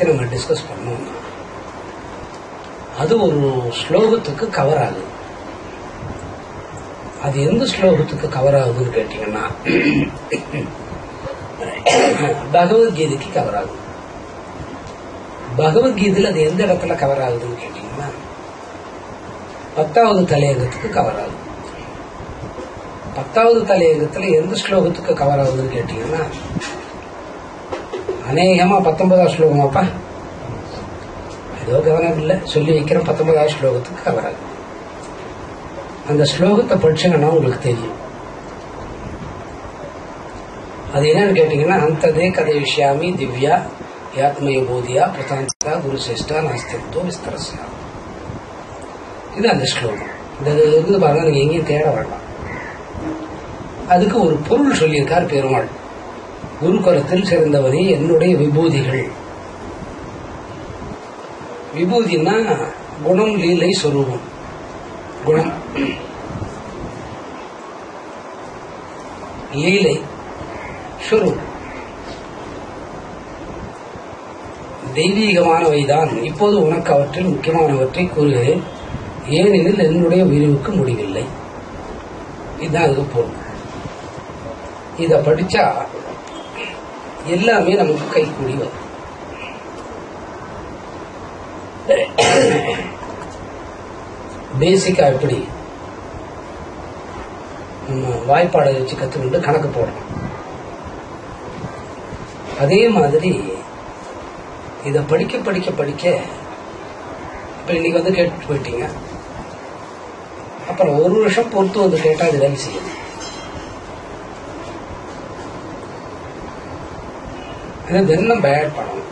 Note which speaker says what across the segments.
Speaker 1: பத்தி நம்ம டிஸ்கஸ் பண்ணோம். அது ஒரு ஸ்லோகத்துக்கு கவர் ஆகுது. அது எந்த ஸ்லோகத்துக்கு கவர் ஆகுதுன்னு கேட்டீங்கன்னா பகவத்கீதைக்கு கவர் ஆகுது. பகவத்கீதையில் அது எந்த இடத்துல கவர் ஆகுதுன்னு கேட்டீங்கன்னா 10வது தலையங்கத்துக்கு கவர் ஆகுது. 10வது தலையங்கத்துல எந்த ஸ்லோகத்துக்கு கவர் ஆகுதுன்னு கேட்டீங்கன்னா அநேகமா 19வது ஸ்லோகமாப்பா, ஏதோ கவனம் இல்லை சொல்லி வைக்கிற 19வது ஸ்லோகத்துக்கு கவர் ஆகுது. அந்த ஸ்லோகத்தை படிச்சீங்கன்னா உங்களுக்கு தெரியும். அது என்னன்னு கேட்டீங்கன்னா அந்ததே கதை விஷயாமி திவ்யா யாத்மய போதியா பிரதாந்தா குரு சிரேஷ்டா நாஸ்தித்வ விஸ்தரஸ்யா. இது அந்த ஸ்லோகம். இந்த பாருங்க, நீங்க எங்கேயும் தேட வேண்டாம். அதுக்கு ஒரு பொருள் சொல்லியிருக்கார் பெருமாள். குருகுலத்தில் சேர்ந்தவரே என்னுடைய விபூதிகள். விபூதினா குணம், லீலை, சொரூபம். குணம், லீலை, சொரூபம் தெய்வீகமானவைதான். இப்போது உனக்கு அவற்றில் முக்கியமானவற்றை கூறுகிறேன், ஏனெனில் என்னுடைய விரிவுக்கு முடிவில்லை. இதுதான் அதுக்கு பொருள். இத படிச்சா எல்லாமே நமக்கு கைகூடி வரும். பேசிக்கா எப்படி நம்ம வாய்ப்பாடை வச்சு கத்துக்கிட்டு கணக்கு போடணும், அதே மாதிரி இத படிக்க படிக்க படிக்க இப்ப இன்னைக்கு வந்து கேட்டு போயிட்டீங்க, அப்புறம் ஒரு வருஷம் பொறுத்து வந்து கேட்டா அது வேலை செய்யுது. தினம் பேட் பண்ணணும்.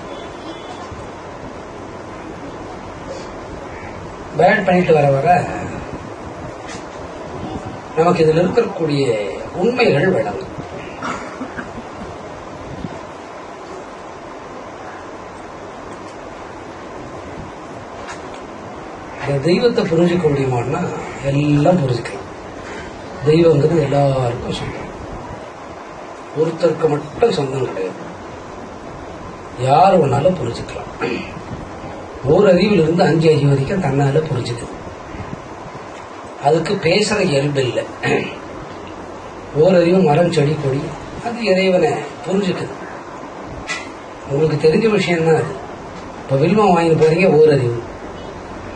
Speaker 1: பேட் பண்ணிட்டு வர வர நமக்கு இதுல இருக்கக்கூடிய உண்மைகள் விளங்கும். தெய்வத்தை புரிஞ்சுக்க முடியுமான்னா எல்லாம் புரிஞ்சுக்கலாம். தெய்வங்கிறது எல்லாருக்கும் சொந்தம், ஒருத்தருக்கு மட்டும் சொந்தம் கிடையாது. யார் ஒன்னாலும் புரிஞ்சுக்கலாம். ஒரு அறிவில் இருந்து 5 அறிவு வரைக்கும் தன்னால புரிஞ்சுக்குது. அதுக்கு பேசுற இயல்பு இல்லை. ஓரறிவு மரம், செடி, கொடி, அது இறைவனை புரிஞ்சுக்குது. உங்களுக்கு தெரிஞ்ச விஷயம் தான் அது. இப்ப வில்வம் வாங்கிட்டு போறீங்க ஓரறிவு,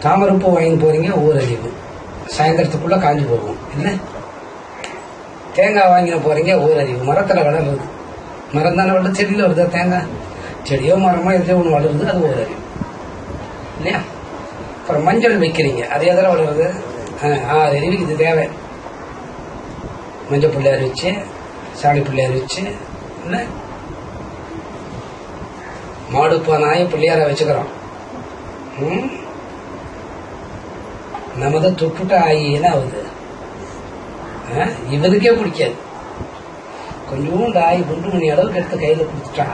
Speaker 1: தாமரப்பூ வாங்கிட்டு போறீங்க ஓரறிவு, சாயந்தரத்துக்குள்ள காஞ்சி போகும் இல்ல. தேங்காய் வாங்கின போறீங்க ஓரறிவு, மரத்துல வளருது. மரம் தானே வளருது, செடியில வருதா தேங்காய்? செடியோ மரமோ எதோ ஒண்ணு வளருது, அது ஓரறிவு இல்லையா. அப்புறம் மஞ்சள் வைக்கிறீங்க, அது எதில் வளருது? 6 அறிவுக்கு இது தேவை. மஞ்சள் பிள்ளையார் வச்சு, சாணி பிள்ளையார் வச்சு, இல்ல மாடுப்பா நாய பிள்ளையார வச்சுக்கிறோம். நம்மதான் தொட்டுட்ட ஆயின்னு ஆகுது. இவனுக்கே பிடிக்காது. கொஞ்சோண்டு ஆயி குண்டு மணி அளவுக்கு எடுத்து கையில கொடுத்துட்டா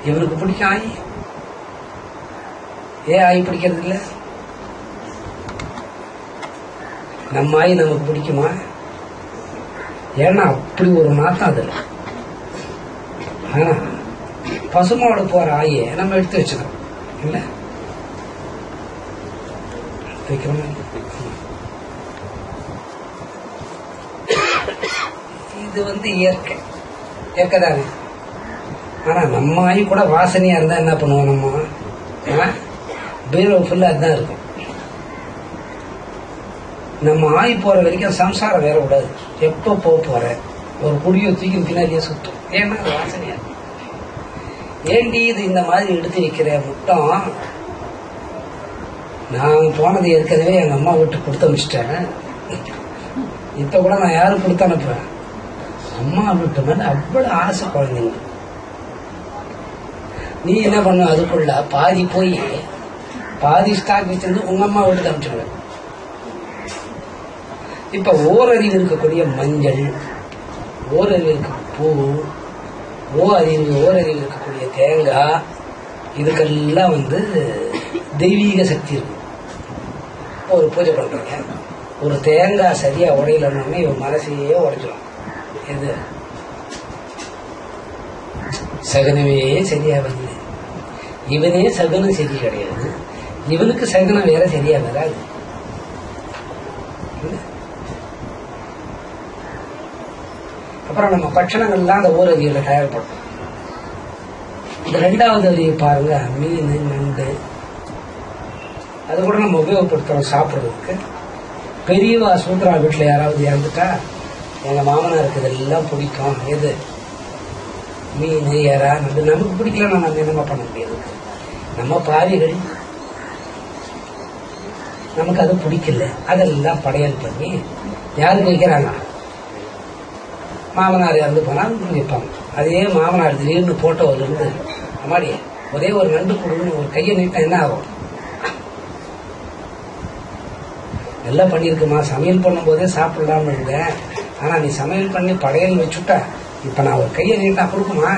Speaker 1: இவனுக்கு பிடிக்கும் ஆயி. ஏன் ஆயி பிடிக்கிறது இல்ல? நம்ம ஆயி நமக்கு பிடிக்குமா? ஏன்னா அப்படி ஒரு நாத்தம் அதுல. ஆனா பசுமாவோட போற ஆயை நம்ம எடுத்து வச்சுக்கிறோம் இல்ல, வைக்கிறோம். இது இயற்கை, இயற்கை தானே. ஆனா நம்ம ஆயி கூட வாசனையா இருந்தா என்ன பண்ணுவோம்? நம்ம பீரோ ஃபுல்லா அதுதான் இருக்கும். நம்ம ஆய் போற வரைக்கும் சம்சாரம் வேற கூடாது. எப்ப போற ஒரு குடியோ தூக்கி பின்னாடியே சுத்தும். ஏன்னா வாசனையா இருக்கும். ஏண்டி இது இந்த மாதிரி எடுத்து வைக்கிற முட்டம்? நான் போனது ஏற்கனவே எங்க அம்மா வீட்டுக்கு கொடுத்து அனுப்பிச்சிட்டேன். இப்ப கூட நான் யாரும் கொடுத்து அனுப்புறேன்? அம்மா வீட்டு மேல அவ்வளவு ஆசை குழந்தைங்க. நீ என்ன பண்ண? அதுக்குள்ள பாதி போய் பாதி ஸ்டாக் வச்சிருந்து உங்க அம்மா வீட்டுக்கு அனுப்பிச்சிடுவேன். இப்ப ஓரறிவு இருக்கக்கூடிய மஞ்சள், ஓரறிவு இருக்க பூ, ஓரறிவு இருக்கக்கூடிய தேங்காய், இதுக்கெல்லாம் தெய்வீக சக்தி இருக்கு. ஒரு பூஜை பண்றீங்க, ஒரு தேங்காய் சரியா உடையலன்னு இவன் மனசையே உடைச்சிடும். எது சகனமே சரியா வந்து இவனே சகுனம் சரி கிடையாது, இவனுக்கு சகுனம் வேற சரியா வராது. அப்புறம் நம்ம பட்சணங்கள்லாம் அந்த ஓரறிவியல தயார்படும். இந்த 2வது அறிவு பாருங்க, மீன் நண்டு அது கூட நம்ம உபயோகப்படுத்துறோம் சாப்பிடுறதுக்கு. பெரியவா சூத்ரா வீட்டுல யாராவது இறந்துட்டா எங்க மாமனாருக்கு இதெல்லாம் பிடிக்கும். எது? மீன், எறா, நண்டு. நமக்கு பிடிக்கலன்னா நம்ம என்னமா பண்ண முடியாது? நம்ம பாவிகள், நமக்கு அது பிடிக்கல, அதெல்லாம் படையல் பண்ணி யாருக்கு வைக்கிறாங்க? மாமனார் இறந்து போனா வைப்பாங்க. அதே மாமனார் திடீர்னு போட்டோல இருந்து அம்மாடி ஒரே ஒரு நண்டு கொடுன்னு ஒரு கையை நீட்டா என்ன ஆகும்? நல்லா பண்ணிருக்குமா, சமையல் பண்ணும் போதே சாப்பிடலாம்னு இருந்தேன், ஆனா நீ சமையல் பண்ணி படையல் வச்சுட்டா இப்ப நான் ஒரு கையை நீட்டா கொடுக்குமா?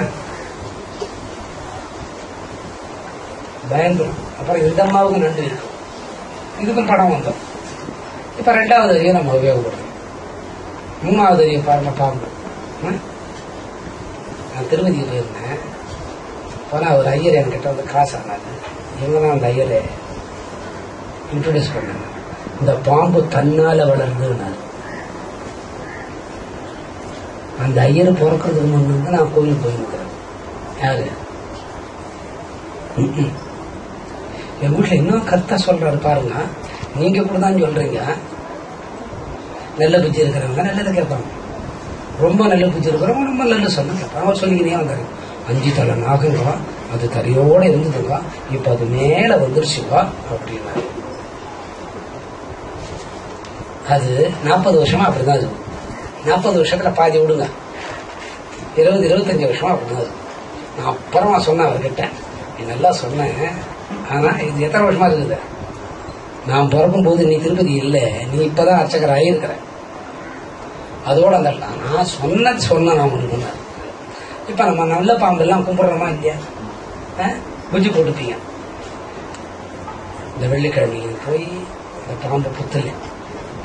Speaker 1: பயந்துடும். அப்புறம் இந்த அம்மாவுக்கு நண்டு இருக்கும், இதுக்கும் படம் வந்தோம். இப்ப 2வது அறிவை நம்ம உபயோகப்படுறோம். 3வது அறிவை பாருங்க, பாம்பு. நான் திருவதிக்கு போயிருந்தேன். போனா ஒரு ஐயர் என்கிட்ட வந்து காசு ஆனாங்க. இவங்க தான் அந்த ஐயரை இன்ட்ரோடியூஸ் பண்ணாங்க. இந்த பாம்பு தன்னால வளர்ந்துனாரு. அந்த ஐயர் பிறக்கிறதுக்கு முன்னு நான் கோயிலுக்கு போயிருக்கிறேன். யாரு? என் வீட்டுல இன்னும் கருத்தா சொல்றாரு பாருங்க. நீங்க இப்படிதான் சொல்றீங்க. நல்ல புத்தி இருக்கிறவங்க நல்லதை கேட்பாங்க, ரொம்ப நல்ல புத்தி இருக்கிறவங்க ரொம்ப நல்ல சொன்ன கேட்பாங்க. அவர் சொல்லிக்கினே வந்தாரு, 5 தலை நாகுங்க, அது தரையோட இருந்ததுங்க, இப்ப அது மேல வந்துருச்சுங்க அப்படின்னா. அது 40 வருஷமா அப்படிதான் இருக்கு. 40 வருஷத்துல பாதி விடுங்க, 20-25 வருஷமா அப்படிதான் இருக்கு. நான் அப்புறமா சொன்னேன் அவர்கிட்ட, நீ நல்லா சொன்னேன், ஆனா இது எத்தனை வருஷமா இருக்குது? நான் பிறக்கும் போது நீ திருப்பதி இல்ல, நீ இப்பதான் அர்ச்சகர் ஆகியிருக்கிற. அதோட அந்த நான் சொன்ன நான் ஒண்ணு. இப்ப நம்ம நல்ல பாம்பு எல்லாம் கும்பிடுறோமா இல்லையா? குஞ்சு போட்டுப்பீங்க. இந்த வெள்ளிக்கிழமைக்கு போய் இந்த பாம்பு புத்தல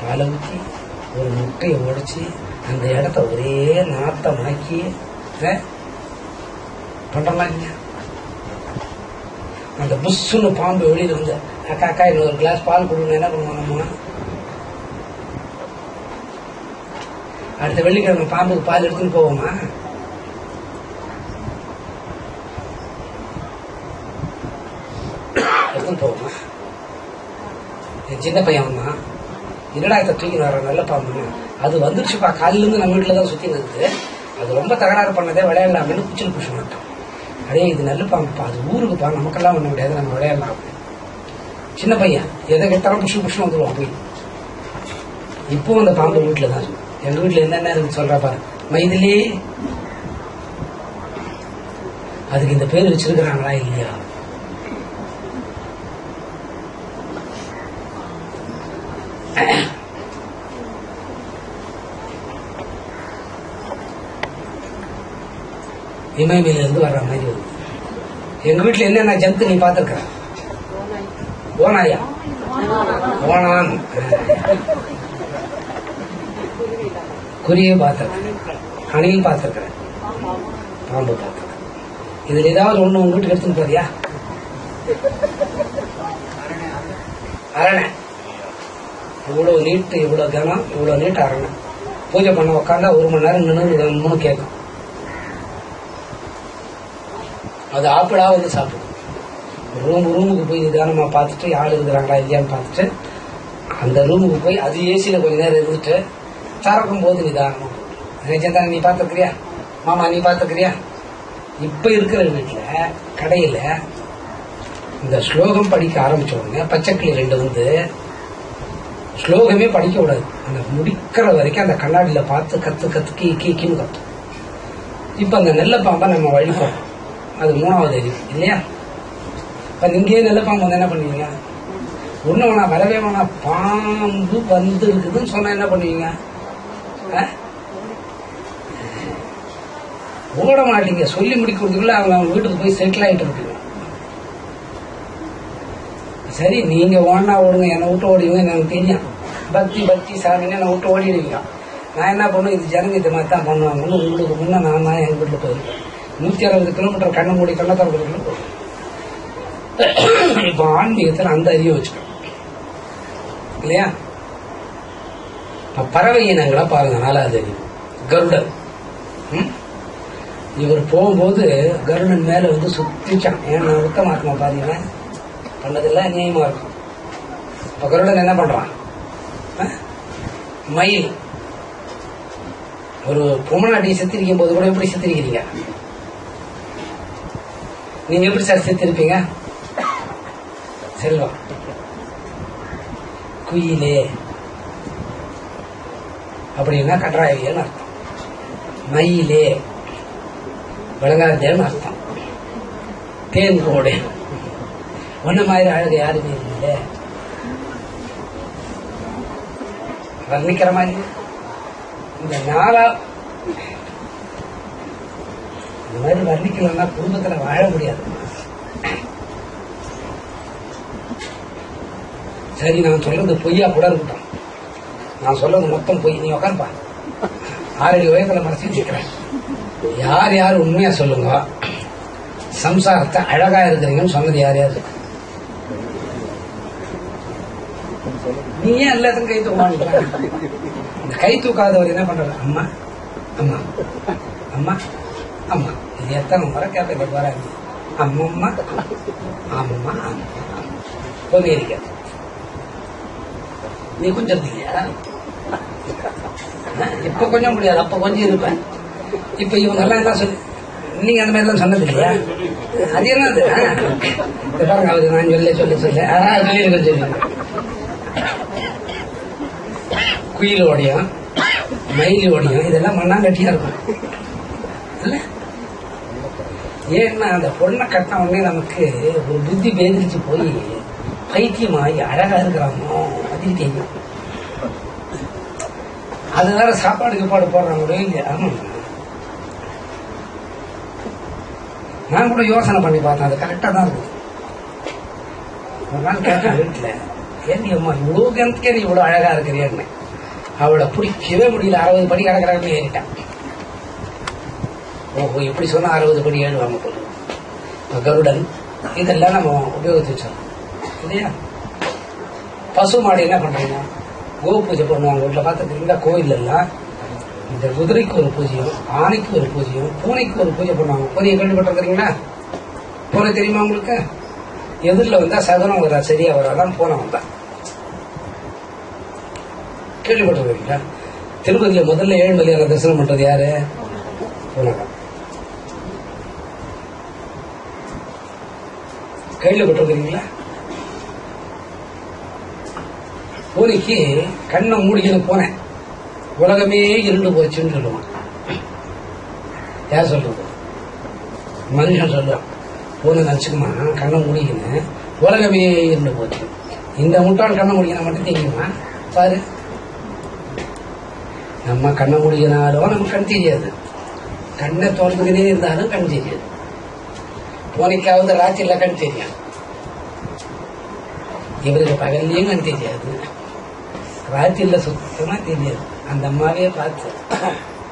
Speaker 1: பாலை ஊற்றி ஒரு முட்டையை உடைச்சி அந்த இடத்த ஒரே நாத்தமாக்கி பண்றோமா இல்லையா? அந்த புஷ்ஷுன்னு பாம்பு வெளியில வந்து அக்கா அக்கா இன்னொரு கிளாஸ் பால் கொடுங்க, என்ன பண்ணுவோம் நம்ம? அடுத்த வெள்ளிக்கிழமை பாம்புக்கு பால் எடுத்துன்னு போவோமா? எடுத்துன்னு போவோமா? என் சின்ன பையன் வந்தான், என்னடா இதை தூக்கி வர நல்ல பாம்பு, அது வந்துருச்சுப்பா, காலில இருந்து நம்ம வீட்டுல தான் சுத்தி நிறுத்து, அது ரொம்ப தகராறு பண்ணதே, விளையாடலாம்னு குச்சில் புஷ் மாட்டோம். அதே இது நல்ல பாம்புப்பா, அது ஊருக்குப்பா, நமக்கெல்லாம் பண்ண முடியாது, நம்ம விளையாடலாம். சின்ன பையன் எதை கேட்டாலும் புஷ் புஷ் வந்துருவான் போய். இப்போ அந்த பாம்பு வீட்டுல தான். எங்க வீட்டுல என்னென்ன இருக்கு சொல்றா பாரு, மைதிலி. அதுக்கு இந்த பேர் வச்சிருக்கிறாங்களா இல்லையா? இமயமலையில இருந்து வர்ற மாதிரி வருது. எங்க வீட்டுல என்னென்ன ஜந்து நீ பாத்துருக்க? ஓனாயா? ஓனான். குருவியை பார்த்திருக்கிறேன், அணில் பார்த்திருக்கிறேன், பாம்பு பார்த்திருக்கிறேன். இதுல ஏதாவது ஒண்ணு உங்க வீட்டுக்கு எடுத்துன்னு போறியா? அரணை. இவ்வளவு நீட்டு, இவ்வளவு கனம், இவ்வளவு நீட்டு அரணை. பூஜை பண்ண உட்காந்தா 1 மணி நேரம் நின்று கேட்கும். அது ஆப்பிளா வந்து சாப்பிடும். ரூமுக்கு போய் நிதானமா பார்த்துட்டு ஆள் இருக்கிறாங்களா இல்லையான்னு பார்த்துட்டு அந்த ரூமுக்கு போய் அது ஏசியில கொஞ்ச நேரம் இருந்துட்டு திறக்கும் போது நிதானமா. நிஜந்தா நீ பார்த்துக்கிறியா மாமா? நீ பார்த்துக்கிறியா? இப்ப இருக்கிற வீட்டுல கடையில இந்த ஸ்லோகம் படிக்க ஆரம்பிச்ச உடனே பச்சைக்கிளி 2 வந்து ஸ்லோகமே படிக்க விடாது, அந்த முடிக்கிற வரைக்கும் அந்த கண்ணாடியில பார்த்து கத்து கீக்கின்னு கத்தும். இப்ப அந்த நெல்ல பாம்பை நம்ம வழிபோம், அது 3வது அறிவு இல்லையா? இப்ப நீங்க நெல்ல பாம்பு வந்து என்ன பண்ணுவீங்க? ஒண்ணு வேணா வரவே வேணா, பாம்பு வந்து இருக்குதுன்னு சொன்னா என்ன பண்ணுவீங்க? ஓட மாட்டீங்க. சொல்லி முடிக்கிறதுக்குள்ள அவங்க வீட்டுக்கு போய் செட்டில் ஆயிட்டு இருக்கீங்க. சரி, நீங்க ஓடனா ஓடுங்க, என்னை விட்டு ஓடிடுங்க, எனக்கு தெரியும். பக்தி சாமின்னு என்னை விட்டு ஓடிடுவீங்க. நான் என்ன பண்ணுவேன், இது ஜனங்க இது மாதிரி தான் பண்ணுவாங்கன்னு உங்களுக்கு முன்ன நான் தான் எங்க வீட்டுல போயிருக்கேன். 160 கிலோமீட்டர் கண்ணு மூடி கண்ண திறக்கிறதுக்குள்ள போயிருக்கேன். இப்ப ஆன்மீகத்தில் அந்த அறிவை வச்சுக்கணும் இல்லையா? பறவை இனங்களை பாருங்க. 4வது அறிவு கருடன். இவர் போகும்போது கருடன் மேல வந்து சுத்திச்சான். ஏன்னா உத்தமாத்மா பாத்தீங்கன்னா பண்ணதெல்லாம் அநியாயமா இருக்கும். இப்ப கருடன் என்ன பண்றான்? மயில் ஒரு பொம்மநாட்டியை செத்திருக்கும் போது கூட எப்படி செத்திருக்கிறீங்க நீங்க? எப்படி சார் செத்திருப்பீங்க? செல்வம் குயிலே அப்படின்னா கன்றாவியன்னு அர்த்தம். மயிலே விளங்காதேன்னு அர்த்தம். தேன் கோடு ஒன்ன மாதிரி அழகு யாருமே இல்லை. வர்ணிக்கிற மாதிரி இந்த மாதிரி வர்ணிக்கலன்னா குடும்பத்துல வாழ முடியாது. சரி, நான் சொல்றது பொய்யா கூட இருக்கட்டும். நான் சொல்றது மொத்தம் பொய். நீ உட்காருப்பா. 6 அடி வயசுல மறைச்சு வச்சுக்கிறேன். யார் யார் உண்மையா சொல்லுங்க, சம்சாரத்தை அழகா இருக்கிறீங்கன்னு சொன்னது யார் யாரு? நீ ஏன் எல்லாத்துக்கும் கை தூக்க? இந்த கை தூக்காதவர் என்ன பண்றாரு? அம்மா அம்மா அம்மா அம்மா. இது எத்தனை முறை கேட்ட வராது. அம்மம்மா ஆமம்மா கொஞ்சம் இருக்காது. நீ கொஞ்சம் இல்லையா? இப்ப கொஞ்சம் முடியாது, அப்ப கொஞ்சம் இருப்பேன். இப்ப இவங்க எல்லாம் என்ன சொல்லு, நீங்க அந்த மாதிரி எல்லாம் சொன்னது இல்லையா? அது என்னது பாருங்க. அவரு நான் சொல்ல சொல்லியிருக்கேன். குயில் ஓடியும் மயில் ஓடியும் இதெல்லாம் மண்ணாங்கட்டியா இருக்கும் இல்ல? ஏன்னா அந்த பொண்ணை கட்டின உடனே நமக்கு ஒரு புத்தி பேதிரிச்சு போய் பைத்தியமாகி அழகா இருக்கிறாமோ அது தெரியும். அதனால சாப்பாடு போடுறாங்க இல்லையா? ஆமா, நான் கூட யோசனை பண்ணி பார்த்தேன். அது கரெக்டா தான் இருக்குது. ஒரு நாள் கேட்டேன் வீட்டுல, ஏன் அம்மா இவ்வளவு கிணத்துக்கே நீ இவ்வளவு அழகா இருக்கிறியன்னு. அவளை பிடிக்கவே முடியல. 60 படி கடற்கரை ஏறிட்டான். ஓஹோ, எப்படி சொன்னா 60 படி ஏழுவாங்க போது. கருடன் இதெல்லாம் நம்ம உபயோகித்து வச்சோம் இல்லையா? பசு மாடு என்ன பண்றீங்க? கோ பூஜை பண்ணுவாங்க. வீட்டுல பார்த்துருக்கீங்களா? கோயில் எல்லாம் இந்த குதிரைக்கு ஒரு பூஜையும், ஆணைக்கு ஒரு பூஜையும், பூனைக்கு ஒரு பூஜை பண்ணுவாங்க. பூனையை கேள்விப்பட்டிருக்கிறீங்களா? பூனை தெரியுமா உங்களுக்கு? எதிரில் வந்தா சகனம் வரா, சரியா வராதான் பூனை வந்தா. கேள்விப்பட்டிருக்கீங்களா? திருப்பதியில முதல்ல ஏழுமலையான தரிசனம் பண்றது யாரு? பூனைதான். கேள்விப்பட்டிருக்கீங்களா? பூனைக்கு கண்ணை மூடிக்கணும் போனேன், உலகமே இருண்டு போச்சுன்னு சொல்லுவான். யார் சொல்றது? மனுஷன் சொல்லுவான். பூனை நினைச்சுக்குமா கண்ணை மூடிக்கணும் உலகமே இருண்டு போச்சு. இந்த முட்டாள் கண்ணை மூடிக்கணும் மட்டும் தெரியுமா? பாரு, நம்ம கண்ணை மூடிக்கினாலும் நமக்கு கண் தெரியாது, கண்ணை தோன்றதுனே இருந்தாலும் கண் தெரியாது. பூனைக்காவது ராத்திரில கண் தெரியும், இவருக்கு பகல்லையும் கண் தெரியாது, ராத்திரில சுத்தமா தெரியாது. அந்த அம்மாவே பார்த்து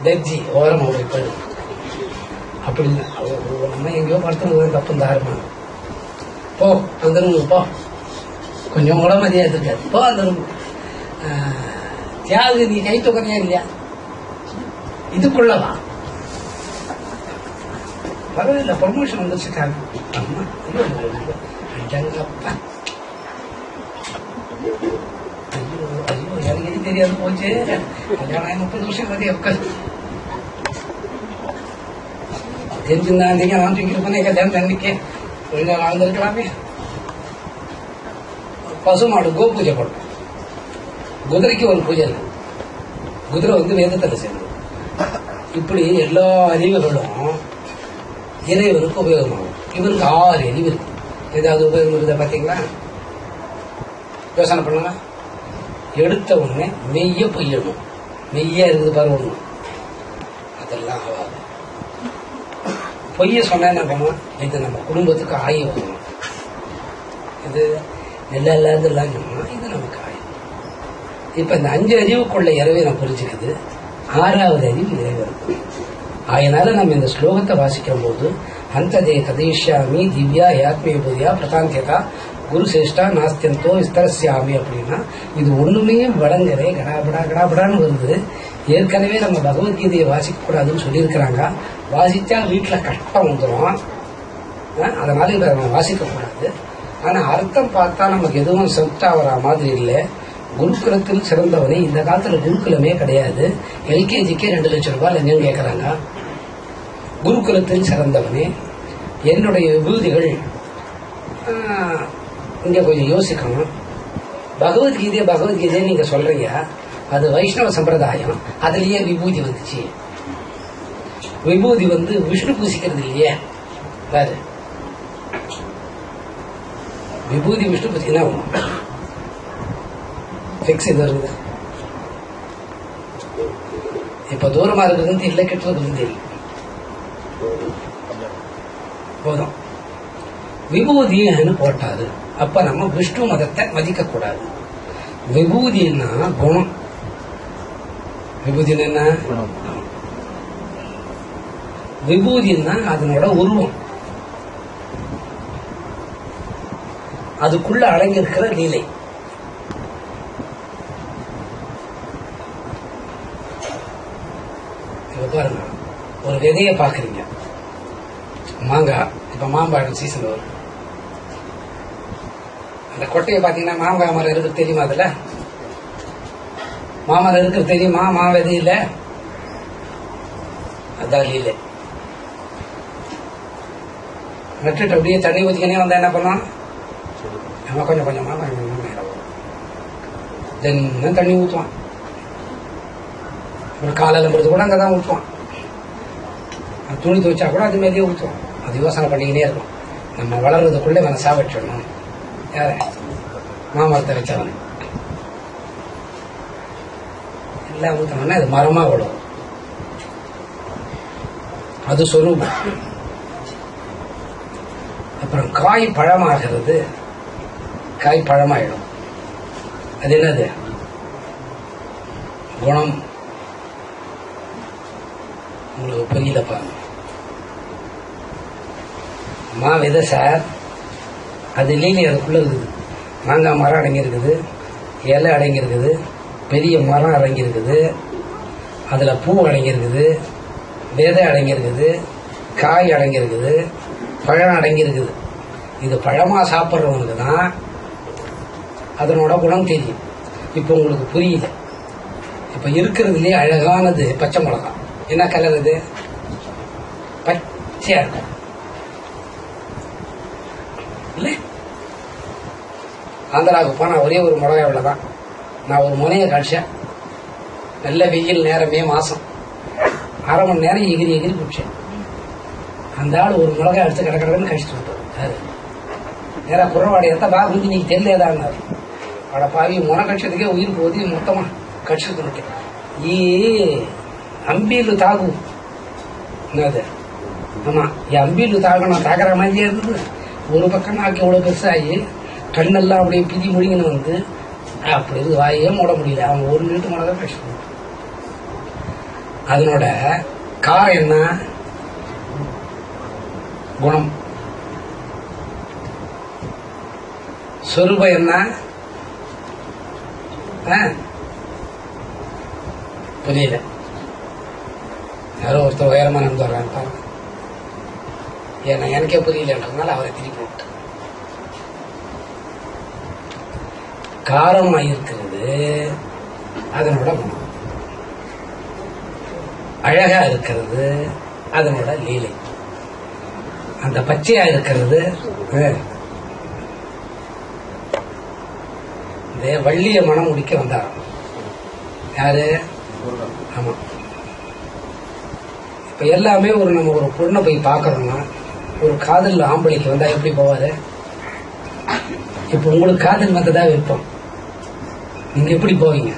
Speaker 1: தர்ஜி ஓரமா போய் அப்படி நம்ம எங்கேயோ படுத்துறது தப்பு தாருமா. போ அந்த ரூமுக்கு போ, கொஞ்சம் கூட மரியாதை இருக்காது. போ அந்த ரூமுக்கு. தியாகு, நீ கை தூக்கறியா இல்லையா? இதுக்குள்ளவா? பரவாயில்ல, ப்ரமோஷன் வந்துச்சுக்காங்க. அம்மா அடங்கப்பா, ஐயோ ஐயோ, எனக்கு தெரியாது போச்சு. கல்யாணம் 30 வருஷம் வரையும் உட்காது தெரிஞ்சிருந்தாங்க. நான் தூக்கிட்டு போனேன் கல்யாணம் தண்ணிக்கு ஒழுங்கா வாழ்ந்துருக்கலாமே. பசுமாடு கோ பூஜை பண்ணும். குதிரைக்கு ஒரு பூஜை இல்லை. குதிரை வந்து வேதத்தில் சேர்ந்தது. இப்படி எல்லா அறிவுகளும் இறைவனுக்கு உபயோகமாகும். இவருக்கு 6 அறிவு இருக்கு. ஏதாவது உபயோகம் இருக்குதா பாத்தீங்களா? யோசனை பண்ணுங்க. எடுத்த உடனே மெய்ய பொய்யணும். மெய்யா இருக்குது பாரு ஒண்ணு, அதெல்லாம் ஆகாது. பொய்ய சொன்னா என்ன பண்ணுவோம்? இது நம்ம குடும்பத்துக்கு ஆயம் வரணும். இது நெல்ல இல்லாதெல்லாம் சொன்னா இது நமக்கு ஆயம். இப்ப இந்த 5 அறிவுக்குள்ள இறைவனை புரிஞ்சுக்குது. 6வது அறிவு இறைவனுக்கு. அதனால நம்ம இந்த ஸ்லோகத்தை வாசிக்கும் போது ஹந்ததே கதைஷ்யாமி திவ்யா யாத்மே பூதியா பிரதாந்தியதா குரு சேஷ்டா நாஸ்தியந்தோ விஸ்தரஸ்யாமி அப்படின்னா இது ஒண்ணுமே வழங்கவே கடாபடா கடாபடான்னு வருது. ஏற்கனவே நம்ம பகவத்கீதையை வாசிக்க கூடாதுன்னு சொல்லியிருக்கிறாங்க. வாசிச்சா வீட்டுல கஷ்டம் வந்துடும், அதனால இதை நம்ம வாசிக்க கூடாது. ஆனா அர்த்தம் பார்த்தா நமக்கு எதுவும் செப்டா வரா மாதிரி இல்லை. குருகுலத்தில் சிறந்தவனே, இந்த காலத்துல குருகுலமே கிடையாது. எல்கேஜிக்கே 2 லட்சம் ரூபாய் லஞ்சம் கேட்கறாங்க. குருகுலத்தில் சிறந்தவனே, என்னுடைய விபூதிகள் இங்க கொஞ்சம் யோசிக்கணும். பகவத்கீதை நீங்க சொல்றீங்க, அது வைஷ்ணவ சம்பிரதாயம், அதுலயே விபூதி வந்துச்சு. விபூதி விஷ்ணு பூசிக்கிறது இல்லையே, வேறு விபூதி விஷ்ணு பூசினா பிக்ஸ் இது வருது. இப்ப தூரமா இருக்கிறது இல்லை, கெட்டுறது இல்லை, போதும். விபூதின்னு போட்டாரு. அப்ப நம்ம விஷ்ணு மதத்தை மதிக்க கூடாது. விபூதினா குணம். விபூதினா என்ன? விபூதினா அதனோட உருவம், அதுக்குள்ள அடங்கியிருக்கிற லீலை. பாருங்க, ஒரு விதைய பாக்குறீங்க, மாங்காய். இப்ப மாம்பழம் சீசன் வரும். அந்த கொட்டையை பாத்தீங்கன்னா மாங்காய் மரம் இருக்கு தெரியுமா? அதுல மாமரம் இருக்கு தெரியுமா? விதை இல்ல, அதான் இல்லை. நட்டுட்டு அப்படியே தண்ணி ஊத்திக்கனே வந்தா என்ன பண்ணும்? நம்ம கொஞ்சம் கொஞ்சமா தினம் தண்ணி ஊற்றுவான். அப்புறம் காலம்புறது கூட அங்கதான் ஊற்றுவான். துணி துவைச்சா கூட அது மேலேயே ஊற்றுவான். அது யோசனை பண்ணிக்கினே இருக்கும். நம்ம வளர்றதுக்குள்ள நம்ம சாவச்சிடணும். யார மாமரத்தை வச்சவன் எல்லாம் ஊத்தணும்னா அது மரமா விடும். அது சொரூபம். அப்புறம் காய் பழமாகிறது, காய் பழமாயிடும். அது என்னது? குணம். உங்களுக்கு புரியலப்பா. விதை சார், அது இல்லைங்க, அதுக்குள்ள இருக்குது. மாங்காய் மரம் அடங்கி இருக்குது, இலை அடங்கி இருக்குது, பெரிய மரம் அடங்கி இருக்குது, அதுல பூ அடங்கி இருக்குது, விதை அடங்கி இருக்குது, காய் அடங்கி இருக்குது, பழம் அடங்கி இருக்குது. இது பழமா சாப்பிட்றவங்களுக்கு தான் அதனோட குணம் தெரியும். இப்ப உங்களுக்கு புரியுது. இப்ப இருக்கிறதுலயே அழகானது பச்சை மிளகாய். என்ன கலர்? அது பச்சையா இருக்கும் இல்ல? ஆந்திராவுக்கு போனா ஒரே ஒரு மிளகாய் அவ்வளவுதான். நான் ஒரு முனைய காய்ச்சேன். நல்ல வெயில் நேரம், மே மாசம், 1/2 மணி நேரம் எகிரி எகிரி குடிச்சேன். அந்த ஆள் ஒரு மிளகாய் எடுத்து கிடக்கிறதுன்னு கழிச்சுட்டு விட்டாரு. நேரா குறவாடி எடுத்தா பா குஞ்சு நீக்கு தெரியலேதான்னாரு. அவட பாவி முனை கட்சத்துக்கே உயிர் போகுது, மொத்தமா கட்சிட்டு விட்டேன். அம்பீலு தாகும் என்னது? ஆமா, என் அம்பீலு தாகணும் தாக்குற மாதிரியே இருந்தது. ஒரு பக்கம் நாக்கு எவ்வளவு பெருசாகி கண்ணெல்லாம் அப்படியே பிதி முடிங்கன்னு அப்படி இருக்கு. வாயே மூட முடியல. அவங்க 1 மினிட் மிளகா கஷ்டம். அதனோட காரம் என்ன? குணம். சொரூபம் என்ன? புரியல. யாரோ ஒருத்தர் உயரமா நடந்து வர்றாங்க பாருங்க. ஏன்னா எனக்கே புரியலன்றதுனால அவரை திருப்பி விட்டு. காரமா இருக்கிறது அதனோட குணம், அழகா இருக்கிறது அதனோட லீலை. அந்த பச்சையா இருக்கிறது இந்த வள்ளிய மனம் முடிக்க வந்தாராம். யாரு? ஆமா. இப்ப எல்லாமே நம்ம ஒரு பொண்ணை போய் பாக்கறோம்னா, ஒரு காதல் ஆம்பளைக்கு வந்தா எப்படி போவாரு? இப்ப உங்களுக்கு காதல் வந்ததா விருப்பம், நீங்க எப்படி போவீங்க?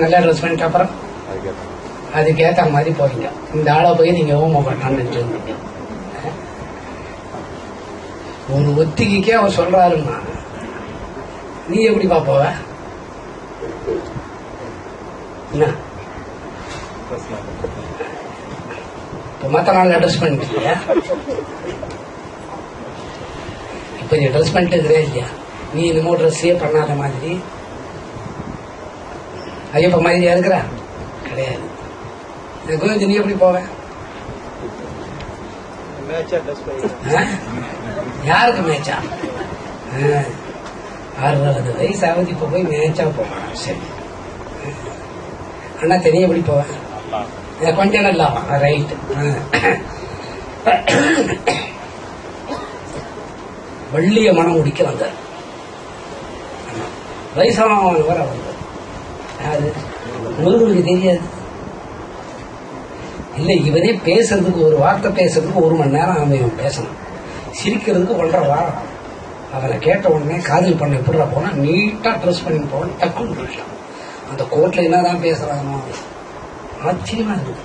Speaker 1: நல்லா ட்ரெஸ் பண்ணிட்டு அப்புறம் அதுக்கேற்ற மாதிரி போவீங்க. இந்த ஆளை போய் நீங்க ஓம பண்ணான்னு சொல்லுவீங்க. ஒரு ஒத்திகைக்கே அவர் சொல்றாருன்னா நீ எப்படி பாப்போவ? என்ன இப்ப மற்ற நாள் ட்ரெஸ் பண்ணிட்டு இப்ப நீ ட்ரெஸ் பண்ணிட்டு இருக்கிறே இல்லையா? நீ என்னமோ ட்ரெஸ்ஸே பண்ணாத மாதிரி ஐயப்ப மாதிரியா இருக்கிற கிடையாது. கோவிந்த் நீ எப்படி போவ? யாருக்கு மேட்சா? 60 வயசாவது இப்ப போய் மேட்சா போவான். சரி அண்ணா தெரிய எப்படி போவேன்? கொஞ்சம் நல்லா ரைட். வள்ளிய மனம் முடிக்க வந்தார். வயசானவன் வர வந்தார். யாரு? முருகனுக்கு தெரியாது. இல்ல இவரே பேசுறதுக்கு ஒரு வார்த்தை பேசுறதுக்கு 1 மணி நேரம் அவன் பேசணும். சிரிக்கிறதுக்கு 1.5 வாரம். அவனை கேட்ட உடனே காதல் பண்ண எப்படி போனா நீட்டா ட்ரெஸ் பண்ணி போன டக்குன்னு போயிட்டான். அந்த கோர்ட்ல என்னதான் பேசுறானோ ஆச்சரியமா இருக்கு.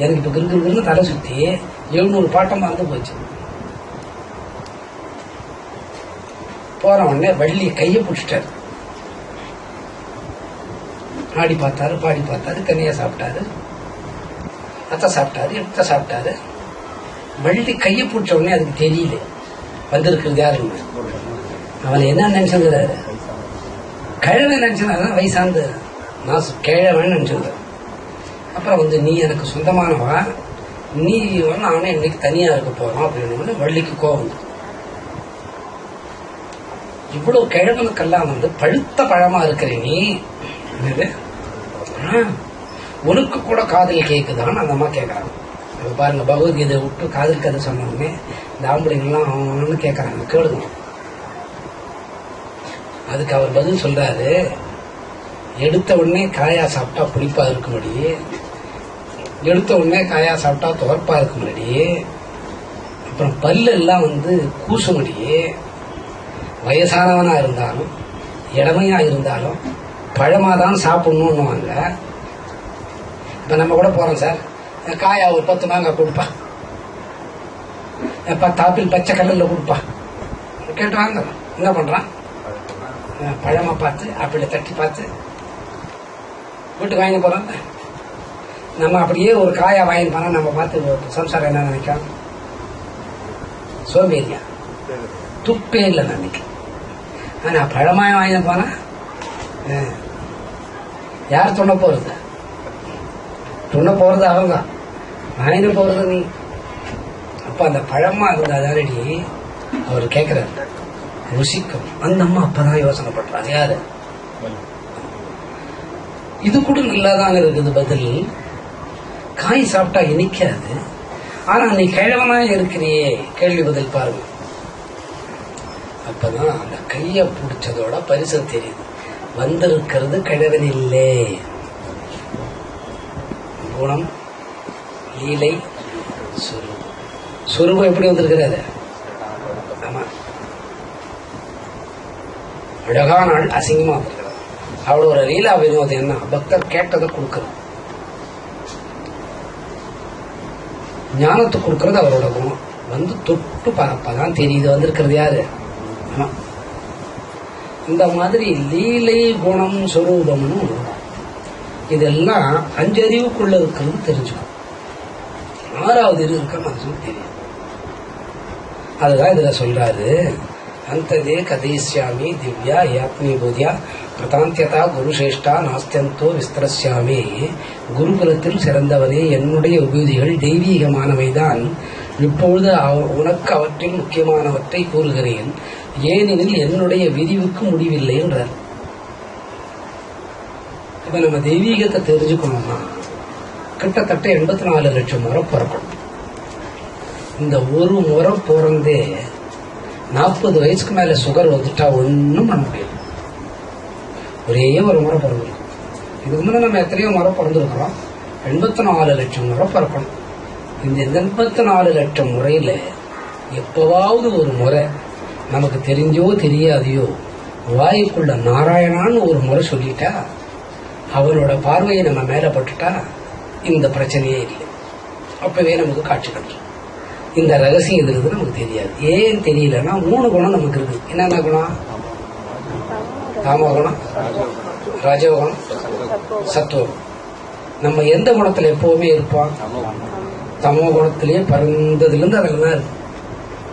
Speaker 1: எனக்கு இப்ப கிருன்னு தலை சுத்தி 700 பாட்டம் வந்து போச்சு. போற உடனே வள்ளி கைய பிடிச்சிட்டாரு. ஆடி பார்த்தாரு, பாடி பார்த்தாரு, கனியா சாப்பிட்டாரு, அத்தை சாப்பிட்டாரு, எத்த சாப்பிட்டாரு. வள்ளி கைய பிடிச்ச உடனே அதுக்கு தெரியல வந்திருக்கிறது யாருன்னு. அவன் என்ன நினைச்சிருந்தாரு? கிழமை நினைச்சிருந்தான். வயசாந்து நான் கிழவன் நினைச்சிருந்தேன். அப்புறம் நீ எனக்கு சொந்தமானவா, நீ அவனே இன்னைக்கு தனியா இருக்க போறோம் அப்படின்னு வள்ளிக்கு கோபம். இவ்வளவு கிழவனுக்கெல்லாம் பழுத்த பழமா இருக்கிற நீ உனக்கு கூட காதல் கேக்குதான்னு அந்த அம்மா கேட்கறாங்க. பாருங்க, பகவத்கீதை விட்டு காதல் கதை சொன்னோடனே இந்த ஆம்பளைங்கெல்லாம் அவனு கேட்கறாங்க, கேளுங்க. அதுக்கு அவர் பதில் சொல்றாரு, எடுத்த உடனே காயா சாப்பிட்டா புளிப்பா இருக்கும்படி, எடுத்த உடனே காயா சாப்பிட்டா துவர்ப்பா இருக்கும்படி, அப்புறம் பல்லு எல்லாம் கூசும்படி, வயசானவனா இருந்தாலும் இளமையா இருந்தாலும் பழமாதான் சாப்பிடணும்னுவாங்க. இப்ப நம்ம கூட போறோம் சார், காயா ஒரு 10 மாங்காய் கொடுப்பா, 10 ஆப்பிள் பச்சை கலர்ல கொடுப்பா கேட்டு வாங்க. என்ன பண்றான்? பழமா பார்த்து ஆப்பிளை தட்டி பார்த்து வீட்டுக்கு வாங்கி போறோம். நம்ம அப்படியே ஒரு காயா வாங்கி போனா நம்ம பார்த்து சம்சாரம் என்ன நினைக்கிறோம்? சோம்பேறியா? துப்பே இல்லை நினைக்க. ஆனா பழமாய வாங்கி போனா யார் துணை போறது? துணை போறது அவங்க, வாங்கி போறது நீ. அப்ப அந்த பழமா இருந்தாடி அவர் கேட்கிறாரு, ருசிக்கும். அந்த அம்மா அப்பதான் யோசனை பண்றாங்க. யாரு? இது கூட நல்லாதான் இருக்குது. பதில், காய் சாப்பிட்டா இனிக்காது, ஆனா நீ கிழவனா இருக்கிறியே. கேள்வி பதில் பாருங்க. அப்பதான் அந்த கைய பிடிச்சதோட பரிசு தெரியுது. வந்திருக்கிறது கிழவன் இல்லை, குணம், லீலை, சுரூபம். சுரூபம் எப்படி வந்திருக்கிறாரு? ஆமா, அழகான ஆள் அசிங்கமா வந்திருக்கிறார். அவளோட லீலா வினோதம் என்ன? பக்தர் கேட்டதை கொடுக்கிறது, ஞானத்தை கொடுக்கறது அவரோட குணம். தொட்டு பார்ப்பதான் தெரியுது வந்திருக்கிறது யாரு. இந்த மாதிரி லீலை, குணம், சொரூபம்னு இதெல்லாம் 5 அறிவுக்குள்ள இருக்கிறது தெரிஞ்சுக்கணும். 6வது அறிவு இருக்க மனசுக்கு தெரியும். அதுதான் இதுல சொல்றாரு, அந்ததே கதைஸ்யாமி திவ்யா யாத்மி போதியா பிரதாந்தியதா குருசேஷ்டா நாஸ்தியந்தோ விஸ்தரஸ்யாமி. குருகுலத்தில் சிறந்தவனே, என்னுடைய உபூதிகள் தெய்வீகமானவைதான். இப்பொழுது உனக்கு அவற்றில் முக்கியமானவற்றை கூறுகிறேன், ஏனெனில் என்னுடைய விரிவுக்கு முடிவில்லை என்றார். இப்ப நம்ம தெய்வீகத்தை தெரிஞ்சுக்கணும்னா கிட்டத்தட்ட 84 லட்சம் முறை பிறக்கணும். இந்த ஒரு முறை பிறந்தே 40 வயசுக்கு மேல சுகர் வந்துட்டா ஒன்னும் பண்ண முடியாது. ஒரே ஒரு முறை பிறந்திருக்கும். இதுக்கு முன்னாடி நம்ம எத்தனையோ முறை பிறந்திருக்கிறோம். 84 லட்சம் முறை பிறக்கணும். இந்த 84 லட்சம் முறையில எப்பவாவது ஒரு முறை நமக்கு தெரிஞ்சோ தெரியாதையோ வாய்க்குள்ள நாராயணான்னு ஒரு முறை சொல்லிட்டா, அவனோட பார்வையை நம்ம மேல பட்டுட்டா இந்த பிரச்சனையே இல்லை. அப்பவே நமக்கு காட்சி கிடைக்கும். இந்த ரகசியம் இருக்கிறது நமக்கு தெரியாது. ஏன் தெரியலன்னா 3 குணம் நமக்கு இருக்கு. என்னென்ன குணம்? காமகுணம், ரஜோகுணம், சத்துவகுணம். நம்ம எந்த குணத்துல எப்பவுமே இருப்போம்? தமோ குணத்திலேயே பறந்ததுலேருந்து அதில் தான் இருக்கு,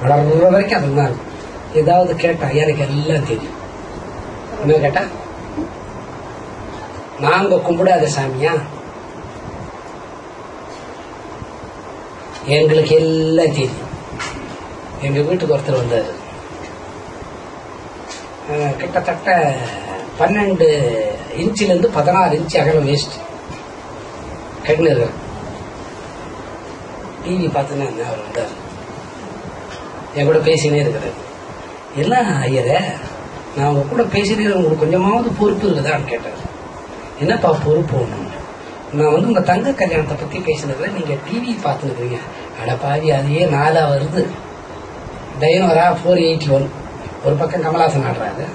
Speaker 1: வளர்ற வரைக்கும் அதில் தான் இருக்கு. ஏதாவது கேட்டா எனக்கு எல்லாம் தெரியும். என்ன கேட்டா, நாங்க கும்பிடாத சாமியா, எங்களுக்கு எல்லாம் தெரியும். எங்க வீட்டுக்கு ஒருத்தர் வந்தாரு, கிட்டத்தட்ட 12 இன்ச்சிலிருந்து 16 இன்ச்சு அகலம் வேஸ்ட் கட்டினு டிவி பார்த்துன்னா அவர் வந்தார், என் கூட பேசினே இருக்கிறாரு. எல்லாம் ஐயரே, நான் உங்க கூட பேசினே உங்களுக்கு கொஞ்சமாவது பொறுப்பு இருக்குதான்னு கேட்டார். என்னப்பா பொறுப்பு ஒண்ணு, நான் உங்க தங்க கல்யாணத்தை பத்தி பேசினதுல நீங்க டிவி பார்த்துருக்கீங்க. அட பாவி, அதையே 4 வருது. டைனோரா 481, ஒரு பக்கம் கமலஹாசன் ஆடுறாரு,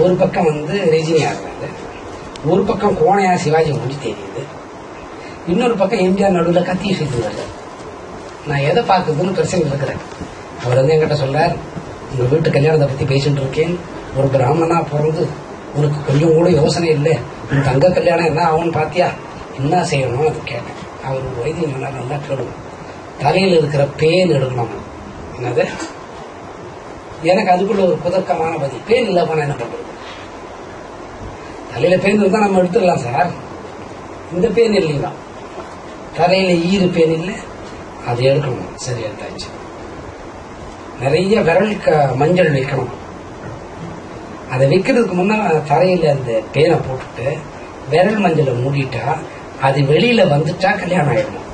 Speaker 1: ஒரு பக்கம் ரஜினி ஆடுறாரு, ஒரு பக்கம் கோணையா சிவாஜி முடிஞ்சு தெரியுது, இன்னொரு பக்கம் எம்ஜிஆர் நடுவில் கத்தி சுத்தி வர்றாரு. நான் எதை பார்க்குறதுன்னு பிரச்சனை இருக்கிறேன். அவர் என்கிட்ட சொல்றார், உங்க வீட்டு கல்யாணத்தை பத்தி பேசிட்டு இருக்கேன், ஒரு பிராமணனா பிறந்து உனக்கு கொஞ்சம் கூட யோசனை இல்லை, உன் தங்க கல்யாணம் என்ன ஆகும்னு பாத்தியா, என்ன செய்யணும் அது கேட்டேன். அவர் வைத்தியம் நல்லா கேளுங்க, தலையில் இருக்கிற பேன் எடுக்கணும். என்னது, எனக்கு அதுக்குள்ள ஒரு குதர்க்கமான பதில், பேன் இல்ல போனா என்ன பண்றது, தலையில பேன் இருந்தா நம்ம எடுத்துடலாம் சார், இந்த பேன் இல்லைங்களா, தலையில ஈரு பேன் இல்லை, அதை எடுக்கணும். சரி, எடுத்தாச்சு. நிறைய விரல் மஞ்சள் வைக்கணும். அதை வைக்கிறதுக்கு முன்ன தரையில அந்த பேனை போட்டுட்டு விரல் மஞ்சளை மூடிட்டா அது வெளியில வந்துட்டா கல்யாணம் ஆயிடும்.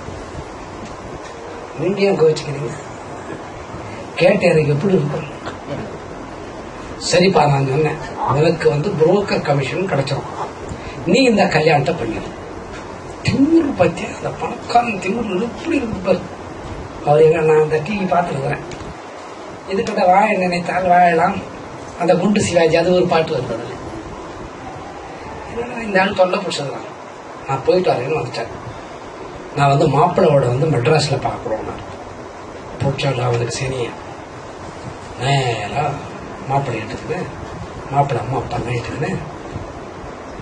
Speaker 1: நீங்க ஏன் கோச்சுக்கிறீங்க? கேட்ட எனக்கு எப்படி இருக்கும்? சரிப்பா, நான் சொன்னேன், உனக்கு புரோக்கர் கமிஷன் கிடைச்சிடும், நீ இந்த கல்யாணத்தை பண்ணிடு. திமுரு பத்தியா, அந்த பணக்காரன் திமுரு எப்படி இருக்கு. அவர் எங்க, நான் அந்த டிவி பார்த்துருக்கிறேன், இதுக்கிட்ட வாழ நினைத்தால் வாழலாம், அந்த குண்டு சிவாஜி அது ஒரு பாட்டு வருது. இந்த ஆள் தொல்லை பிடிச்சதுதான். நான் போயிட்டு வரேன்னு வந்துட்டேன். நான் மாப்பிள்ளையோட மெட்ராஸ்ல பார்க்கணும். பிடிச்சால அவனுக்கு சனியா நேரா மாப்பிள்ளை எடுத்துக்கின்னு, மாப்பிள்ளை அம்மா அப்பா எடுத்துக்கின்னு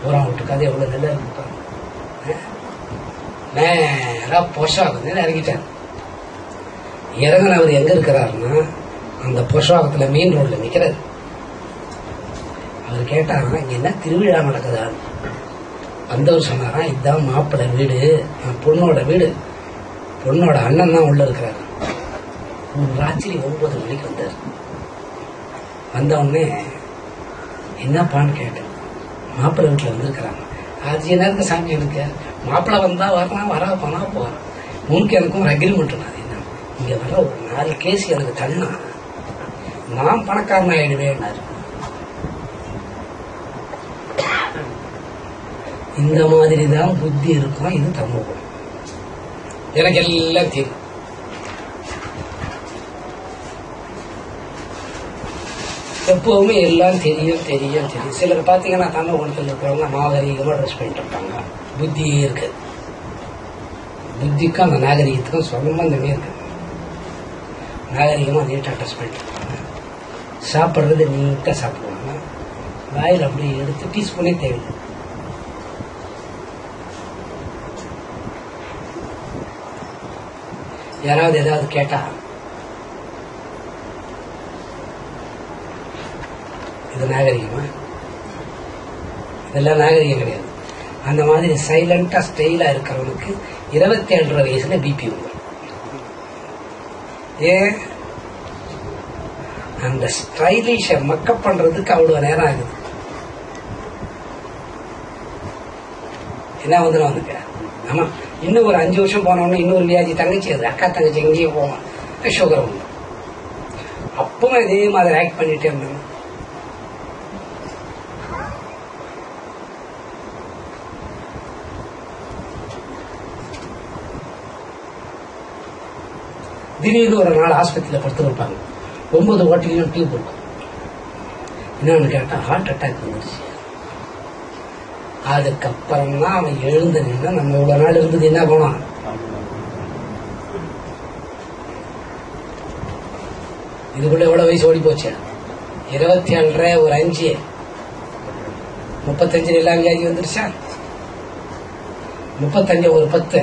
Speaker 1: ஊரா வீட்டுக்கு அது எவ்வளவு நல்லா இருப்பாங்க. நேரா பொஷாகத்துல இறங்கிட்டார். இறங்கினவர் எங்க இருக்கிறாருன்னா, அந்த பொஷாகத்துல மெயின் ரோட்ல நிக்கிறாரு. அவர் கேட்டாரா, இங்க என்ன திருவிழா நடக்குதா? வந்தவர் சொன்னாரா, இதுதான் மாப்பிள்ளை வீடு, பொண்ணோட வீடு, பொண்ணோட அண்ணன் தான் உள்ள இருக்கிறாரு. ஒரு ராத்திரி 9 மணிக்கு வந்தார். வந்த உடனே என்னப்பான்னு கேட்டேன். மாப்பிள்ளை வீட்டுல வந்திருக்கிறாங்க. அது என்ன இருக்கு சாமி, எனக்கு மாப்பிள்ளை வந்தா வரலாம், வர போனா போறேன், உனக்கு எனக்கும் ஒரு அக்ரிமெண்ட். என்ன இங்க வர ஒரு 4 கேஸ் எனக்கு தண்ணா நான் பணக்காரன் ஆயிடுவேன். இந்த மாதிரிதான் புத்தி இருக்கும். இது தமோகுணம். எனக்கு எல்லாம் தெரியும். எப்பவுமே எல்லாம் தெரியும் தெரியும் தெரியும். சிலர் பாத்தீங்கன்னா தமோ குணத்தில் இருக்கிறவங்க நாகரீகமா ட்ரெஸ் பண்ணிட்டு இருப்பாங்க. புத்தியே இருக்கு. புத்திக்கும் அந்த நாகரீகத்துக்கும் சம்பந்தமே இருக்கு. நாகரீகமா நீட்டா ட்ரெஸ் பண்ணிட்டு இருப்பாங்க. சாப்பிட்றது நீட்டா சாப்பிடுவாங்க. வாயில் அப்படி எடுத்து டீஸ்பூனே தேவையில்லை. யாராவது ஏதாவது கேட்டா இது நாகரிகமா? இதெல்லாம் நாகரிகம் கிடையாது. அந்த மாதிரி சைலண்டா ஸ்டைலா இருக்கிறவனுக்கு 27 வயசுல பிபி வந்துடும். ஏன்? அந்த ஸ்டைலிஷ மக்கப் பண்றதுக்கு அவ்வளவு நேரம் ஆகுது. என்ன வந்துடும் அவனுக்கு? ஆமா, இன்னும் ஒரு 5 வருஷம் போனோம்னு இன்னொரு வியாதி தங்கச்சி, அது அக்கா தங்கச்சி எங்கேயே போவான், சுகர் வந்து. அப்பவும் இதே மாதிரி ஆக்ட் பண்ணிட்டே இருந்தாங்க. திடீர்னு ஒரு நாள் ஆஸ்பத்திரியில படுத்து வைப்பாங்க. 9 ஓட்டிலையும் டியூப் இருக்கும். என்னன்னு கேட்டா ஹார்ட் அட்டாக் வந்துருச்சு. அதுக்கப்புறம் தான் அவன் எழுந்து நின்று, நம்ம இவ்வளவு நாள் இருந்தது என்ன போனான். இதுக்குள்ள எவ்வளவு வயசு ஓடி போச்சு? 27, ஒரு 5, 35 எல்லாம் வியாதி வந்துருச்சா? 35 ஒரு 10,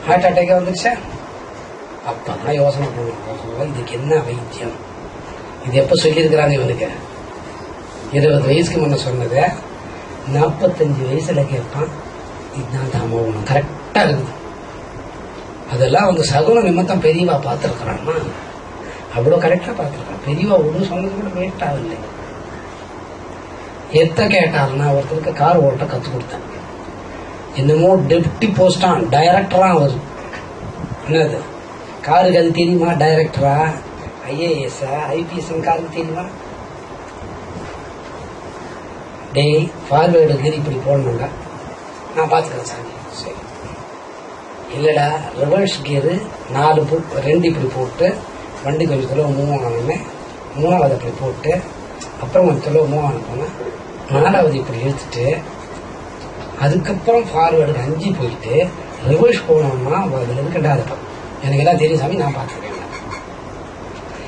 Speaker 1: ஹார்ட் அட்டாக்கே வந்துருச்சா? அப்பதான் யோசனை பண்ணுவோம், இதுக்கு என்ன வைத்தியம்? இது எப்ப சொல்லியிருக்கிறாங்க இவனுக்கு? 20 வயசுக்கு முன்ன சொன்னத 45 வயசுல கேட்பான். இதுதான் தமோகுணம். கரெக்டா இருக்குது. அதெல்லாம் அவங்க சகுன நிமித்தம் பெரியவா பார்த்திருக்கிறான்னா அவ்வளவு கரெக்டா பார்த்திருக்கான். பெரியவா ஒன்றும் சொன்னது கூட வேஸ்ட் ஆகலை. எத்த கேட்டாருன்னா ஒருத்தருக்கு கார் ஓட்ட கத்து கொடுத்தேன். என்னமோ டெப்டி போஸ்டான் டைரக்டரா அவர். என்னது காருக்கு அது தெரியுமா? டைரக்டரா, IAS, IPS காருக்கு தெரியுமா? டெய் ஃபார்வேர்டு கீர் இப்படி போடணுங்க, நான் பாத்துக்கிறேன் சார். சரி இல்லடா, ரிவர்ஸ் கியரு 2 இப்படி போட்டு வண்டி கொஞ்சம் தொலைவு மூவ் ஆனோடனே 3வது அப்படி போட்டு அப்புறம் கொஞ்சம் தொலைவு மூவ் ஆன போனா 4வது இப்படி இழுத்துட்டு அதுக்கப்புறம் ஃபார்வேர்டுக்கு 5 போயிட்டு ரிவர்ஸ் போனோம்னா அதுல இருக்குண்டா. அதை எனக்கு எல்லாம் தெரியும் சாமி, நான் பார்த்துருக்கேன்.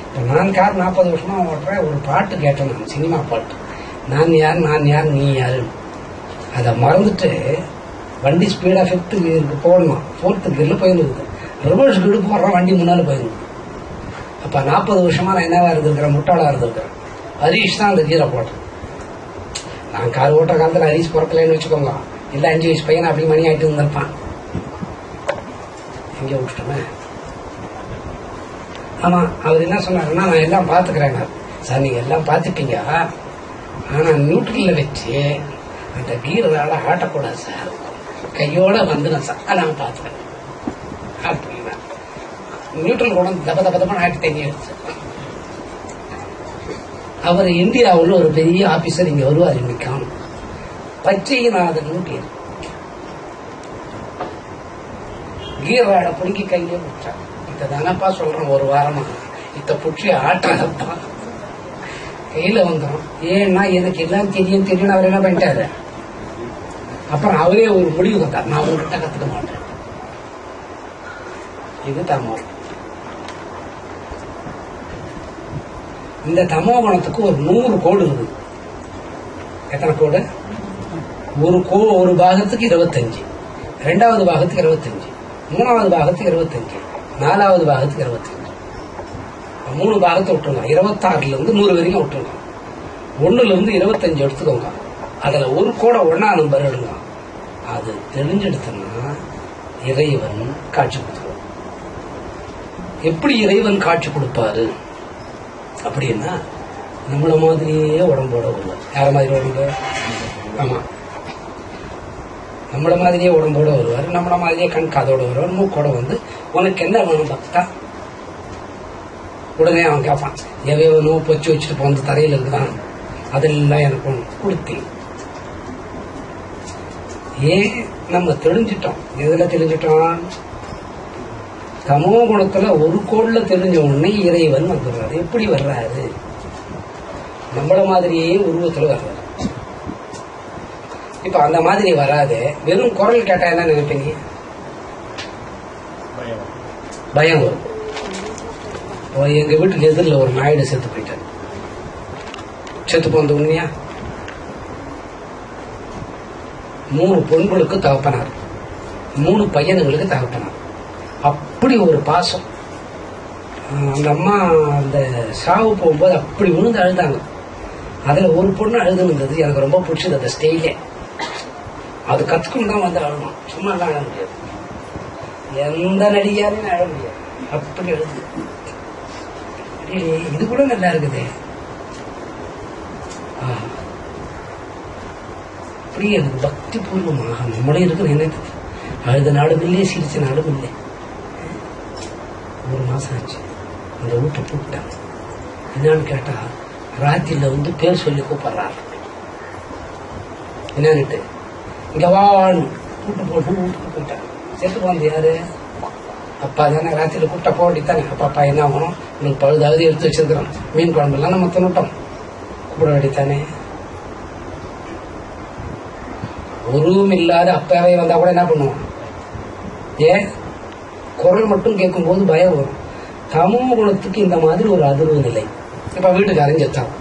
Speaker 1: இப்போ நான் கார் 40 வருஷமா ஓட்டுறேன். ஒரு பாட்டு கேட்டேன் நான், சினிமா பாட்டு, நான் யார் நான் யார் நீ யாரு. அதை மறந்துட்டு வண்டி ஸ்பீடா 5th கியருக்கு போடணும், 4th கியர்ல போயிருந்துருது. ரிவர்ஸ் கீடு போடுறோம், வண்டி முன்னால போயிருந்தது. அப்ப 40 வருஷமா நான் என்னவா இருந்திருக்கிறேன்? முட்டாளா இருந்திருக்கிறேன். ஹரீஷ் தான் அந்த கீரை போட்டேன். நான் கார் ஓட்ட காலத்துல ஹரீஷ் பிறக்கலன்னு வச்சுக்கோங்க, இல்ல 5 வயசு பையன் அப்படி மணி ஆயிட்டு இருந்திருப்பான். எங்க விட்டுட்டோமே. ஆமா, அவர் என்ன சொன்னாருன்னா, நான் எல்லாம் பாத்துக்கிறேன் சார். நீங்க எல்லாம் பாத்துப்பீங்க, ஆனா நியூட்ரல்ல வச்சு அந்த கீரால ஆட்டக்கூடாது சார், கையோட வந்துடும் சார், நான் பாத்துக்கிறேன் அப்படின்னா. நியூட்ரல் கூட தபதபதமான ஆட்டி தெரிஞ்சிடுச்சு. அவர் இந்தியாவில் ஒரு பெரிய ஆபீசர் இங்க வருவார், இன்னைக்கான பச்சைநாதன் பேர். கீராட புடுங்கி கையிலே விட்டார். இதானப்பா சொல்றேன், ஒரு வாரமா இத்த புற்றி ஆட்டாதான் கையில வந்துடும். ஏன்னா எனக்கு எல்லாம் தெரியும் அவர் என்ன பண்ணிட்டாரு. அப்புறம் அவரே ஒரு முடிவு வந்தார், நான் உங்ககிட்ட கத்துக்க மாட்டேன். இது தமோ. இந்த தமோ குணத்துக்கு ஒரு 100 கோடு இருக்குது. எத்தனை கோடு? ஒரு பாகத்துக்கு 25, 2வது பாகத்துக்கு 25, 3வது பாகத்துக்கு 25, 4வது பாகத்துக்கு 25. 3 பாகத்தை விட்டுருங்க. 26ல இருந்து 100 வரைக்கும் விட்டுருங்க. 1ல இருந்து 25 எடுத்துக்கோங்க. அதுல ஒரு கோடை 1ஆம் நம்பர் எடுங்க. அது தெரிஞ்செடுத்தோம்னா இறைவன் காட்சி கொடுத்துருவோம். எப்படி இறைவன் காட்சி கொடுப்பாரு அப்படின்னா, நம்மள மாதிரியே உடம்போட வருவார். யார மாதிரி உடம்பு? ஆமா, நம்மள மாதிரியே உடம்போட வருவார். நம்மள மாதிரியே கண் காதோட வருவார். மூக்கோட வந்து உனக்கு என்ன வேணும் பக்தா? உடனே அவன் கேட்பான், எவையோ பொச்சு வச்சுட்டு போன தரையில இருக்குதான், அதெல்லாம் எனக்கு கொடுத்தேன். ஏன் நம்ம தெரிஞ்சிட்டோம். எதுல தெரிஞ்சிட்டோம்? தமோ குணத்துல ஒரு கோள்ல தெரிஞ்ச உடனே இறைவன் வந்துடுறாரு. எப்படி வர்றாரு? நம்மள மாதிரியே உருவத்துல வர்றாரு. இப்ப அந்த மாதிரி வராது. வெறும் குரல் கேட்டா என்ன நினைப்பீங்க? பயம் வரும். எங்க வீட்டுக்கு எதிரில் ஒரு நாயுடு செத்து போயிட்டார். செத்து போனது உண்மையா? 3 பொண்களுக்கு தகப்பனார், 3 பையனுங்களுக்கு தகப்பனார். அப்படி ஒரு பாசம். அந்த அம்மா அந்த சாவு போகும்போது அப்படி விழுந்து அழுதாங்க. அதுல ஒரு பொண்ணு அழுதுன்னு இருந்தது, எனக்கு ரொம்ப பிடிச்சது அந்த ஸ்டைலே. அது கத்துக்கணும் தான் வந்து அழணும், சும்மா எல்லாம் அழ முடியாது. எந்த நடிகாருன்னு அழ முடியாது, அப்படி அழுது. இது கூட நல்லா இருக்குது. அப்படி எனக்கு பக்தி பூர்வமாக நம்மளே இருக்கிற எனக்கு அழுத நாடும் இல்லை, சிரிச்ச நாடும் இல்லை. 1 மாசம் ஆச்சு. அந்த வீட்டை கூப்பிட்டாங்க. என்னன்னு கேட்டா, ராத்திரில வந்து பேர் சொல்லி கூப்பிடுறாரு. என்னன்னுட்டு இங்க வான்னு கூட்டு போட்டு வீட்டுக்கு போயிட்டாங்க. செத்து போனது யாரு? அப்பா தானே. ராத்திரில கூப்பிட்டா போக வேண்டியதானே. அப்பா என்ன ஆகணும், உங்களுக்கு பழுதாவது எடுத்து வச்சிருக்கிறோம், மீன் குழம்பு எல்லாம் நம்ம தின்னுட்டோம், கூப்பிட வேண்டியதானே. ஒருவும் இல்லாத அப்பாவே வந்தா கூட என்ன பண்ணுவோம்? குரல் மட்டும் கேட்கும் போது பயம் வரும். தமோ குணத்துக்கு இந்த மாதிரி ஒரு அதிர்வு நிலை. இப்ப வீட்டுக்காரன் செத்தான்.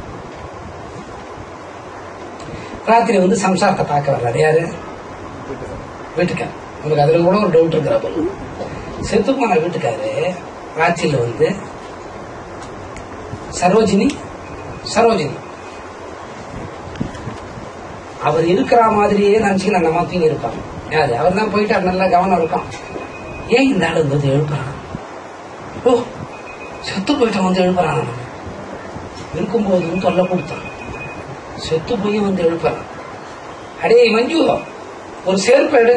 Speaker 1: ராத்திரி வந்து சம்சாரத்தை பார்க்க வர்றாரு. யாரு? வீட்டுக்காரன். உங்களுக்கு அதுல கூட ஒரு டவுட் இருக்கிற போல. செத்து போன வீட்டுக்காரு ஆட்சியில் வந்து சரோஜினி அவர் இருக்கிற மாதிரியே நினைச்சுக்கிட்டு அந்த அம்மா தூங்கி இருப்பாங்க. யாரு அவர் தான் போயிட்டார், நல்லா கவனம் இருக்கும். ஏன் இந்த ஆளு வந்து எழுப்புறான்? ஓ, செத்து போயிட்டான் வந்து எழுப்புறான். இருக்கும்போது தொல்லை கொடுத்தான், செத்து போய் வந்து எழுப்புறான். அடே மஞ்சு, ஒரு செருப்பு எடு.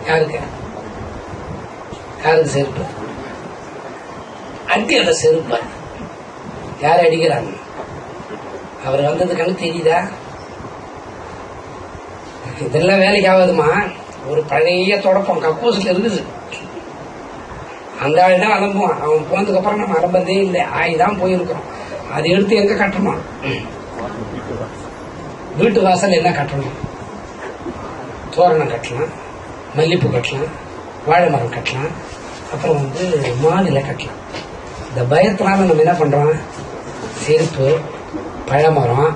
Speaker 1: யாருக்கு செருப்பு? அடி அந்த செருப்ப. யாரு அடிக்கிறாங்க? அவர் வந்தது கணக்கு தெரியுதா? இதெல்லாம் வேலைக்கு ஆகாதுமா. ஒரு பழைய தொடப்பம் கக்கூசில் இருக்குது, அந்த ஆள் தான் அலம்புவான். அவன் போனதுக்கு அப்புறம் நம்ம அலம்பதே இல்லை, ஆய்தான் போயிருக்கிறோம். அதை எடுத்து எங்க கட்டணும்? வீட்டு வாசல் என்ன கட்டணும்? தோரணம் கட்டலாம், மல்லிப்பூ கட்டலாம், வாழை மரம் கட்டலாம், அப்புறம் வந்து மாநில கட்டலாம். இந்த பயத்தினால நம்ம என்ன பண்றோம்? செருப்பு, பழமரம்,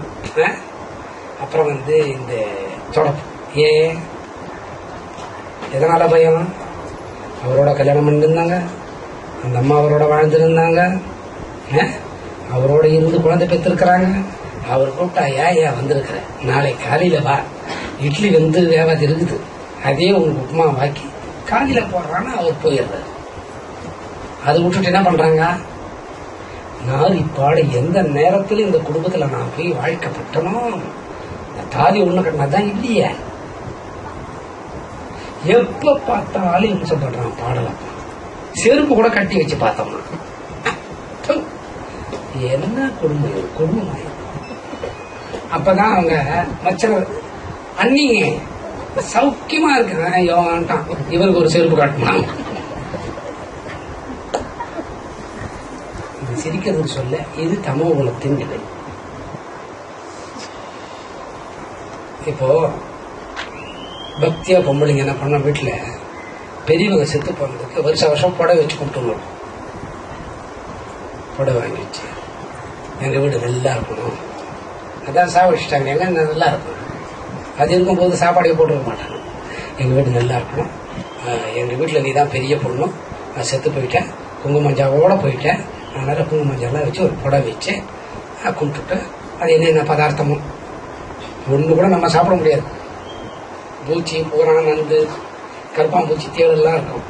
Speaker 1: அப்புறம் வந்து இந்த தொடப்பு. ஏன், எதனால பயம்? அவரோட கல்யாணம் பண்ணிருந்தாங்க, அந்த அம்மா அவரோட வாழ்ந்துருந்தாங்க, அவரோட இருந்து குழந்தை பெற்றிருக்கிறாங்க. அவர் கூப்பிட்டா ஏன் வந்திருக்கிற, நாளை காலையில வா, இட்லி வந்து வேவாது இருக்குது, அதே உங்களுக்கு உப்புமா வாக்கி காலையில போடுறான்னு அவர் போயிடுறாரு. அதை விட்டுட்டு என்ன பண்றாங்க? நான் இப்பாடு எந்த நேரத்துல இந்த குடும்பத்துல நான் போய் வாழ்க்கப்பட்டனோ, தாலி ஒண்ணு கட்டினதான் இல்லையே. எப்ப பார்த்தாலும் இம்சப்படுறான் பாடலாம். செருப்பு கூட கட்டி வச்சு பார்த்தோம்னா என்ன குடும்பம். அப்பதான் அவங்க மச்சர் அன்னிங்க சௌக்கியமா இருக்கிறேன் இவருக்கு ஒரு செருப்பு காட்டணும். இது சிரிக்கிறது சொல்ல, இது தமோ குணத்தின் நிலை. இப்போ பக்தியா பொம்பளைங்க என்ன பண்ண, வீட்டுல பெரியவங்க செத்து போனதுக்கு வருஷம் புடவை வச்சு கும்பிட்டுருவோம். புடவை வாங்கி வச்சு எங்க வீடு நல்லா இருக்கணும், அதான் சாப்பிட்டாங்க, எங்க நல்லா இருக்கணும். அது இருக்கும்போது சாப்பாடே போட்டுருக்க மாட்டாங்க. எங்க வீடு நல்லா இருக்கணும், எங்க வீட்டுல நீ தான் பெரிய பொண்ணும், நான் செத்து போயிட்டேன், குங்குமஞ்சாவோட போயிட்டேன், அதனால குங்குமஞ்சாலாம் வச்சு ஒரு புடவை வச்சு கும்பிட்டுட்டு, அது என்னென்ன பதார்த்தமும் ஒண்ணு கூட நம்ம சாப்பிட முடியாது. பூச்சி, பூரா, நண்டு, கருப்பாம்பூச்சி, தேடெல்லாம் இருக்கும்.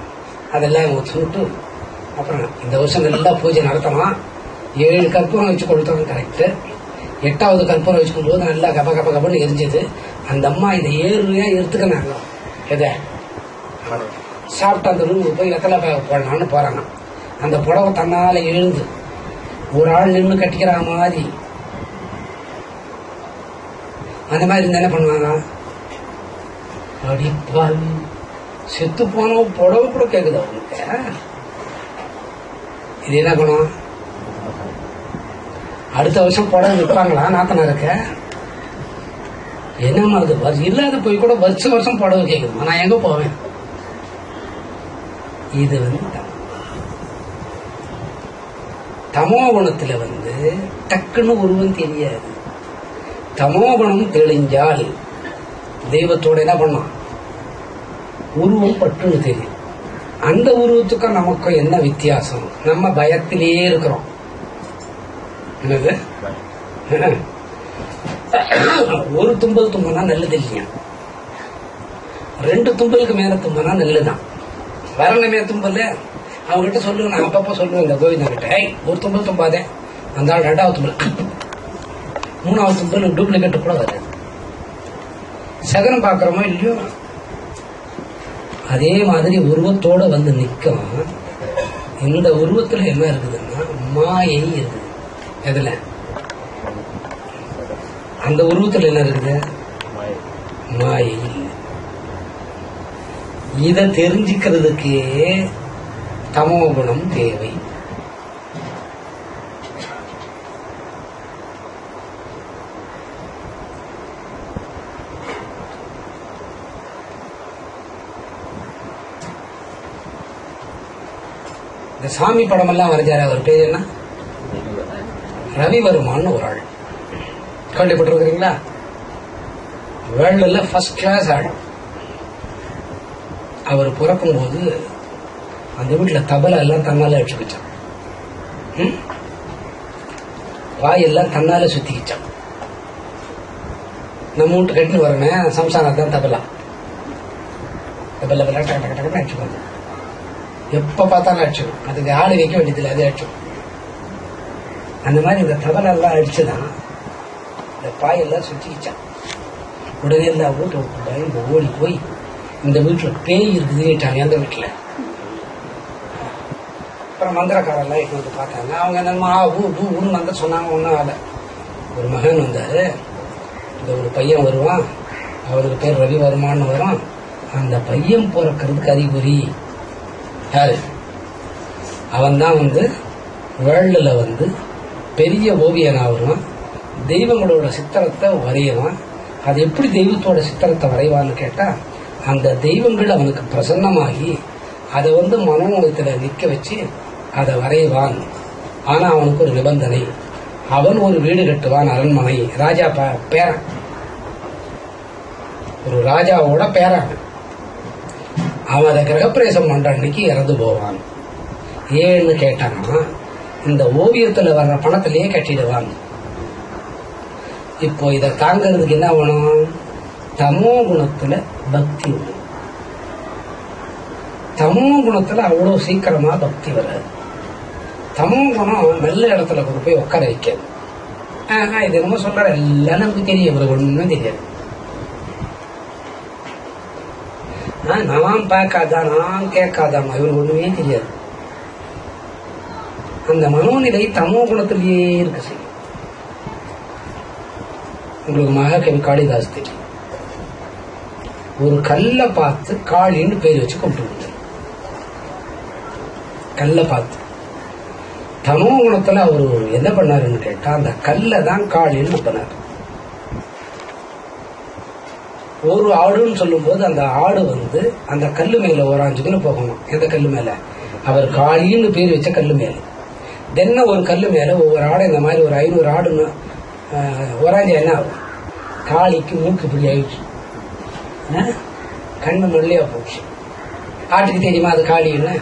Speaker 1: அதெல்லாம் இவங்க சுட்டு, அப்புறம் இந்த வருஷம் நல்லா பூஜை நடத்தலாம். 7 கற்பூரம் வச்சு கொடுத்தவங்க கரெக்டு. 8வது கற்பூரம் வச்சு கொடுக்கும்போது நல்லா கப கப கபன்னு எரிஞ்சது. அந்த அம்மா இதை ஏறுவையா எடுத்துக்கினாங்க. எதை சாப்பிட்டு அந்த ரூமுக்கு போய் வெத்தலை போடலான்னு போறாங்க. அந்த புடவை தன்னால எழுந்து ஒரு ஆள் நின்று கட்டிக்கிற மாதிரி, அந்த மாதிரி என்ன பண்ணுவாங்க? அடிப்பால் செத்து போன புடவை கூட கேக்குது அவனுக்கு. இது என்ன பண்ணும்? அடுத்த வருஷம் புடவை விற்பாங்களா நாத்தனாருக்கு? என்னமா அது இல்லாத போய் கூட வருஷம் புடவை கேக்குது, நான் எங்க போவேன்? இது வந்து தமோ குணத்துல வந்து டக்குன்னு உருவம் தெரியாது. தமோ குணம் தெளிஞ்சால் தெய்வத்தோட என்ன பண்ணான்? உருவம் பட்டுன்னு தெரியும். அந்த உருவத்துக்கும் நமக்கும் என்ன வித்தியாசம்? நம்ம பயத்திலேயே இருக்கிறோம். என்னது, ஒரு தும்பல் தும்பனா நல்லது இல்லையா, 2 தும்பலுக்கு மேல தும்பனா நல்லதுதான். வரணுமே தும்பல், அவங்ககிட்ட சொல்லுவேன், நான் அப்பப்ப சொல்லுவேன் இந்த கோவிந்தா கிட்ட, ஒரு தும்பல் தும்பாதே, அந்த ஆள் 2வது தும்பல், 3வது தும்பல் டூப்ளிகேட் கூட வராது. சகனம் பாக்குறோமோ இல்லையோ, அதே மாதிரி உருவத்தோட வந்து நிக்கும். இந்த உருவத்துல என்ன இருக்குதுன்னா மாயை இருக்குது. எதுல? அந்த உருவத்துல என்ன இருக்குது? மாயை. இத தெரிஞ்சுக்கிறதுக்கே தமோ குணம் தேவை. இந்த சாமி படம் எல்லாம் வரைஞ்சாரு, அவர் பேர் என்ன? ரவிவர்மான்னு ஒரு ஆள். கேள்விப்பட்டிருக்கிறீங்களா? வேர்ல்டுல ஃபர்ஸ்ட் கிளாஸ் ஆள். அவர் பிறக்கும் போது அந்த வீட்டுல தபலா எல்லாம் தன்னால அடிச்சுக்கிச்சான், வாயெல்லாம் தன்னால சுத்திக்கிச்சான். நம்ம வீட்டு கட்டின்னு வரணும் சம்சாரம் தான் தபலா தபலா டக்கு டக்கு டக்குன்னு அடிச்சுக்கோங்க. எப்ப பார்த்தாலும் அடிச்சுக்கும். அதுக்கு ஆளு வைக்க வேண்டியதில்லை, அது அடிச்சுக்கும். அந்த மாதிரி இந்த தபலெல்லாம் அடிச்சுதான் இந்த பாயெல்லாம் சுத்திக்கிச்சான். உடனே எல்லாம் வீட்டு பயந்து ஓடி போய் இந்த வீட்டுல பேய் இருக்குதுன்னு அந்த வீட்டுல. அப்புறம் மந்திரக்காரெல்லாம் இப்போ வந்து பார்த்தாங்க. அவங்க என்னமா ஊன்னு வந்து சொன்னாங்க. ஒன்றும் ஆகல. ஒரு மகன் வந்தாரு, இந்த ஒரு பையன் வருவான், அவருக்கு பேர் ரவி வருமானு வரும். அந்த பையன் பிறக்கிறதுக்கு அறிகுறி யாரு? அவன் தான் வந்து வேர்ல்டுல வந்து பெரிய ஓவியனா வருவான், தெய்வங்களோட சித்திரத்தை வரையவான். அது எப்படி தெய்வத்தோட சித்திரத்தை வரைவான்னு கேட்டா, அந்த தெய்வங்கள் அவனுக்கு பிரசன்னமாகி அதை வந்து மனோமயத்துல நிக்க வச்சு அதை வரைவான். ஆனா அவனுக்கு ஒரு நிபந்தனை, அவன் ஒரு வீடு கட்டுவான், அரண்மனை, ராஜா பேரன், ஒரு ராஜாவோட பேரன். அவன் அதை கிரகப்பிரவேசம் பண்ற அன்னைக்கு இறந்து போவான். ஏன்னு கேட்டாங்கன்னா, இந்த ஓவியத்துல வர்ற பணத்திலேயே கட்டிடுவான். இப்போ இதை தாங்கிறதுக்கு என்ன வேணும்? தமோ குணத்துல பக்தி வேணும். தமோ குணத்துல அவ்வளவு சீக்கிரமா பக்தி வராது. தமோ குணம் நல்ல இடத்துல கொண்டு போய் உட்கார வைக்காது. இது என்னமோ சொல்ற எல்லாம் நமக்கு தெரியும், இவருக்கு ஒண்ணுமே தெரியாது. நான் பார்க்காதான், நான் கேட்காதாமா, இவருக்கு ஒண்ணுமே தெரியாது. அந்த மனோநிலை தமோ குணத்திலேயே இருக்க செய்யும். உங்களுக்கு மகாகவி காளிதாஸ் தெரியும். ஒரு கல்ல பார்த்து காளின்னு பேர் வச்சு கொண்டு கல்ல பார்த்து. தமோ குணத்துல அவரு என்ன பண்ணாருன்னு கேட்டா, அந்த கல்ல தான் காளின்னு பண்ணாரு. ஒரு ஆடுன்னு சொல்லும் போது அந்த ஆடு வந்து அந்த கல்லு மேல ஒரு 5 கிலோ போகணும். எந்த கல்லு மேல? அவர் காளின்னு பேர் வச்ச கல்லு மேல. தென்ன ஒரு கல்லு மேல ஒவ்வொரு ஆடு, இந்த மாதிரி ஒரு 500 ஆடுன்னு ஒராஞ்ச என்ன ஆகும்? காளிக்கு மூக்கு இப்படி ஆயிடுச்சு, கண்ணு மல்லையா போச்சு. ஆட்டுக்கு தெரியுமா அது காளின்னு?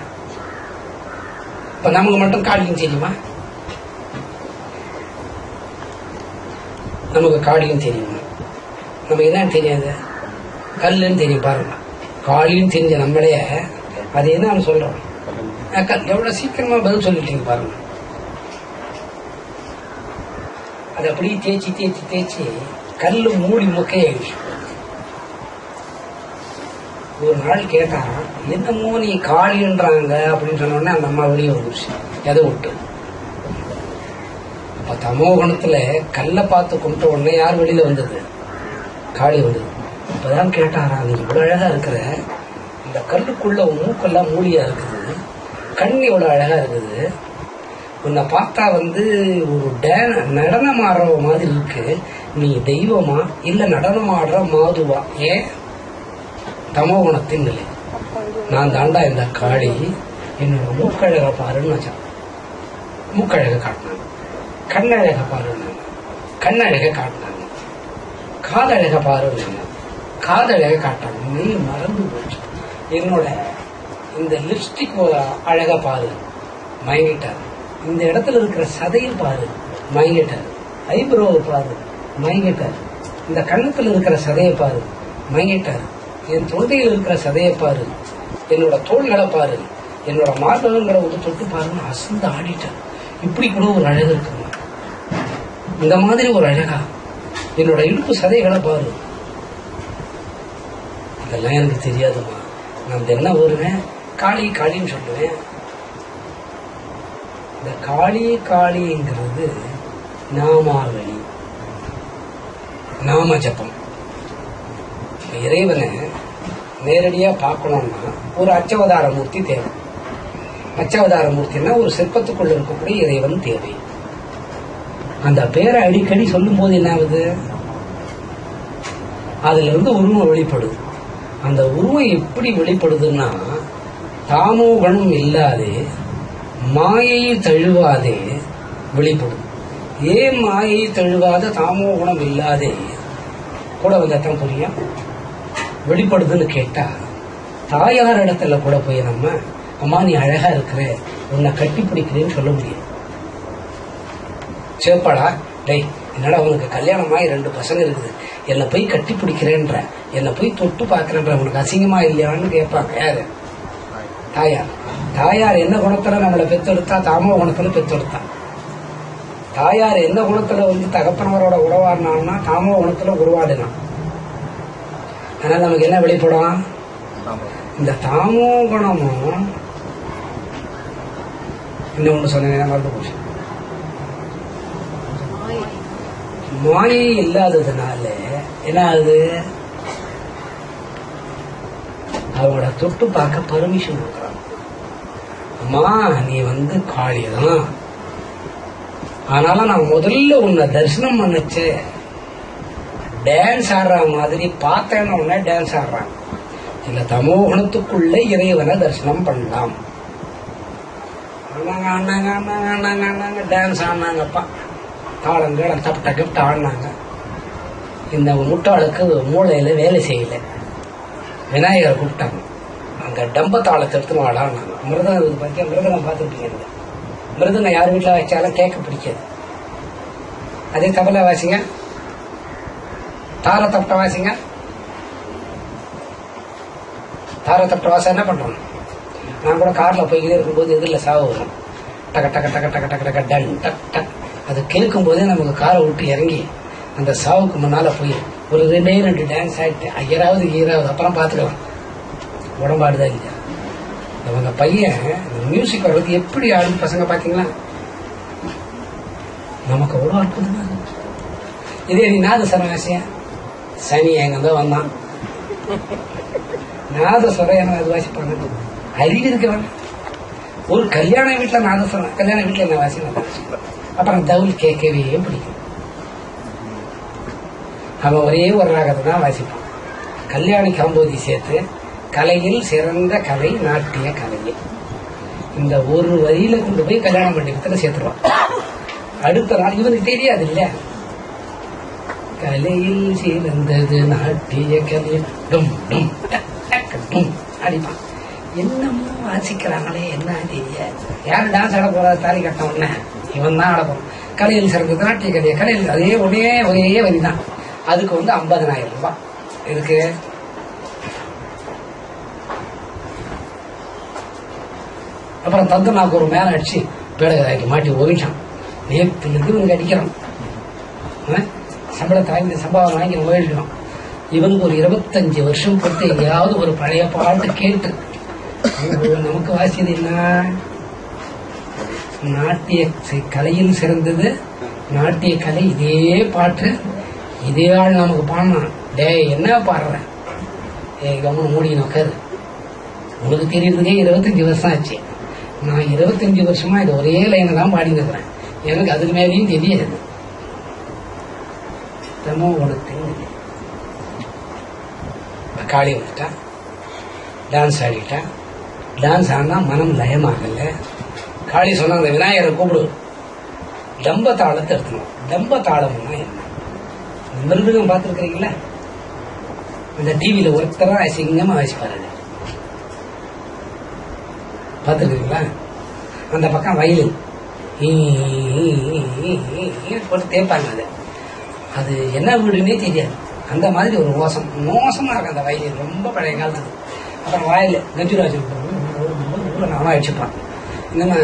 Speaker 1: இப்ப நமக்கு மட்டும் காளியும் தெரியுமா? நமக்கு காளியும் தெரியுமா? நமக்கு என்ன தெரியாது? கல்லுன்னு தெரியும். பாருங்க, காளின்னு தெரிஞ்ச நம்மளே அது என்னன்னு சொல்றோம். எவ்வளவு சீக்கிரமா பதில் சொல்லிட்டீங்க பாருங்க. அது அப்படியே தேய்ச்சி தேய்ச்சி தேய்ச்சி கல்லு மூடி முக்கையாயிடுச்சு. ஒரு நாள் கேட்டா, என்னமோ நீ காளின்றாங்க அப்படின்னு சொன்னோடனே அந்த அம்மா வெளியே வந்துருச்சு, எதை விட்டு. அப்ப தமோ குணத்துல கல்ல பார்த்து கும்பிட்ட உடனே யார் வெளியில வந்தது? காளி வந்தது. இப்பதான் கேட்டாரா, நீ இவ்வளவு அழகா இருக்கிற, இந்த கல்லுக்குள்ள மூக்கெல்லாம் மூலியா இருக்குது, கண் இவ்வளவு அழகா இருக்குது, உன்னை பார்த்தா வந்து ஒரு நடனம் ஆடுற மாதிரி இருக்கு, நீ தெய்வமா இல்ல நடனம் ஆடுற மாதுவா? ஏன்? தமோ குணத்தின் நிலை. நான் தாண்டா இந்த காளி, என்னோட மூக்கழக பாருன்னு வச்சான். மூக்கழக காட்டினாங்க. கண்ணழக பாருன்னு, கண்ணழக காட்டினாங்க. காதழக பாருன்னு, காதழக காட்டாங்க. நீ மறந்து போச்சு. என்னோட இந்த லிப்ஸ்டிக் அழக பாரு, மயங்கிட்டாரு. இந்த இடத்துல இருக்கிற சதையை பாரு, மயங்கிட்டாரு. ஐப்ரோவை பாரு, மயங்கிட்டாரு. இந்த கண்ணத்துல இருக்கிற சதையை பாரு, மயங்கிட்டாரு. என் தொண்டையில் இருக்கிற சதையை பாரு, என்னோட தோள்களை பாரு, என்னோட மார்பகங்களை வந்து தொட்டு பாருன்னு அசந்து ஆடிட்டார். இப்படி கூட ஒரு அழகு இருக்குமா? இந்த மாதிரி ஒரு அழகா? என்னோட இடுப்பு சதைகளை பாரு. இதெல்லாம் எனக்கு தெரியாதுமா. நான் என்ன வருவேன், காளி காளின்னு சொல்லுவேன். இந்த காளி காளிங்கிறது நாமாவளி, நாம ஜபம். இறைவனை நேரடியா பார்க்கணும்னா ஒரு அச்சவதார மூர்த்தி தேவை. அச்சவதார மூர்த்தினா ஒரு சிற்பத்துக்குள்ள இருக்கக்கூடிய இறைவன் தேவை. அந்த பேரை அடிக்கடி சொல்லும் போது என்ன ஆகுது? அதுல இருந்து உருவம் வெளிப்படுது. அந்த உருவம் எப்படி வெளிப்படுதுன்னா, தாமோ குணம் இல்லாதே மாயை தழுவாதே வெளிப்படுது. ஏன் மாயை தழுவாத தாமோ குணம் இல்லாதே கூட வந்தாத்தான் புரியும் வெளிப்படுதுன்னு கேட்டா, தாயார் இடத்துல கூட போய் நம்ம அம்மா நீ அழகா இருக்கிற, உன்னை கட்டி பிடிக்கிறேன்னு சொல்ல முடியும். சேப்பாடா டேய், என்னடா உனக்கு கல்யாணமாயி 2 பசங்க இருக்குது, என்னை போய் கட்டி பிடிக்கிறேன்ற, என்னை போய் தொட்டு பாக்குறேன்ற, உனக்கு அசிங்கமா இல்லையான்னு கேட்பாங்க. யாரு? தாயார். தாயார் என்ன குணத்துல நம்மளை பெத்தெடுத்தா? தாமோ குணத்துல பெத்தெடுத்தா. தாயார் என்ன குணத்துல தகப்பனவரோட உறவாடினான்னா தாமோ குணத்துல உருவாடினான். அதனால நமக்கு என்ன வெளிப்படும்? இந்த தாமோ குணமும் இன்னொன்னு சொன்னேன், மறந்து போச்சு. மாயை இல்லாததுனால என்ன ஆகுது? அவங்கள தொட்டு பார்க்க பர்மிஷன் கொடுக்குறாங்க. அம்மா நீ காளிதான், ஆனாலும் நான் முதல்ல உன்னை தரிசனம் பண்ணச்சே டான்ஸ் ஆடுற மாதிரி பார்த்தேன்னு உடனே டான்ஸ் ஆடுறாங்க. இல்ல தமோ குணத்துக்குள்ள இறைவனை தரிசனம் பண்ணலாம். டான்ஸ் ஆடினாங்கப்பா, தாளங்கள் தப்ப கிப்ட் ஆடினாங்க. இந்த முட்டாளுக்கு மூளையில வேலை செய்யல. விநாயகரை கூப்பிட்டாங்க, அங்க டம்ப தாளத்தை எடுத்து ஆடாடினாங்க. மிருதம் பத்தி மிருதம் பார்த்துருப்பீங்க. மிருதங்க யார் வீட்டுல வச்சாலும் கேட்க பிடிக்காது. அதே தபலா வாசிங்க, தார தப்பட்ட வாசிங்க. தார தப்பட்ட வாசம் என்ன பண்றோம்? நான் கூட கார்ல போய்கிட்டே இருக்கும்போது எதிரில் சாவு வரும். டக்க டக்க டக்க டக்க டக்க டக்க டன் டக் டக். அது கேட்கும் போதே நமக்கு காரை விட்டு இறங்கி அந்த சாவுக்கு முன்னால போய் ஒரு 2 டான்ஸ் ஆயிட்டு ஐயராவது ஈராவது அப்புறம் பாத்துக்கலாம். உடம்பாடுதான் இல்லையா? அவங்க பையன் மியூசிக் வர்றது எப்படி ஆடும் பசங்க பாத்தீங்களா? நமக்கு எவ்வளவு அற்புதமா இருக்கு. இதே நீ நாதஸ்வரம் வாசிய, சனி எங்கதான் வந்தான் நாதஸ்வரம் என்ன அது வாசிப்பாங்க. அறிவு இருக்கவன் ஒரு கல்யாண வீட்டுல நாதஸ்வரம், கல்யாண வீட்டுல என்ன வாசிப்பாங்க. அப்புறம் தவுல் கேட்கவே பிடிக்கும். அவன் ஒரே ஒரு ராகத்தை தான் வாசிப்பான். கல்யாணி காம்போதி சேர்த்து கலையில் சிறந்த கலை நாட்டிய கலையில் இந்த ஒரு வரியில கொண்டு போய் கல்யாண மண்டபத்துல சேர்த்துருவான். அடுத்த நாள் இவனுக்கு தெரியாது இல்ல, கலையில் சிறந்தது நாட்டிய கலையில் டும் டும் டும் அடிப்பான். என்னமோ வாசிக்கிறாங்களே, என்ன யாரு டான்ஸ் ஆட போறா? தாலி கட்ட உடனே இவன் தான் ஆட போறான். கலையில் சிறந்தது நாட்டிய கலையை, கலையில் அதே ஒரே வரிதான். அதுக்கு 50,000 ரூபாய் இருக்கு. அப்புறம் தந்து நாக்கு ஒரு மேல அடிச்சு பேடகராக்கி மாட்டி ஓவிட்டான். நேரத்துக்கு இவனுக்கு அடிக்கிறான். சம்பளத்தை சம்பாவனை வாங்கி ஓயிடுவான். இவனுக்கு ஒரு 25 வருஷம் பொறுத்து எங்கேயாவது ஒரு பழைய பாட்டு கேட்டு நமக்கு வாசியது என்ன? நாட்டிய கலையில் சிறந்தது நாட்டிய கலை. இதே பாட்டு இதே ஆள் நமக்கு பாடினான். டே என்ன பாடுற? கவனம் மூடி நோக்காது. உனக்கு தெரியறதுக்கே 25 வருஷம் ஆச்சு. நான் 25 வருஷமா இது ஒரே லைனை தான் பாடி இருக்கிறேன். எனக்கு அதுக்கு மேலேயும் தெரியாது. தமோ குணத்தின் காளி வந்துட்டா, டான்ஸ் ஆடிட்டா. டான்ஸ் ஆனா மனம் லயமாகல. காளி சொன்ன அந்த விநாயகரை கூப்பிடு, டம்ப தாளத்தை எடுக்கணும். டம்ப தாளம்னா என்ன? மிருதகம் பார்த்துருக்கீங்களா? அந்த டிவியில ஒருத்தரா அசிங்கமா வாசிப்பாரு. பார்த்துருக்கீங்களா? அந்த பக்கம் வயலின் போட்டு தேய்ப்பாங்க. அது என்ன வீடுன்னே தெரியாது. அந்த மாதிரி ஒரு மோசமா இருக்கு அந்த வயலின். ரொம்ப பழைய காலத்து. அப்புறம் வாயில கஜுராஜ் நானும் அடிச்சுப்பான். என்னன்னா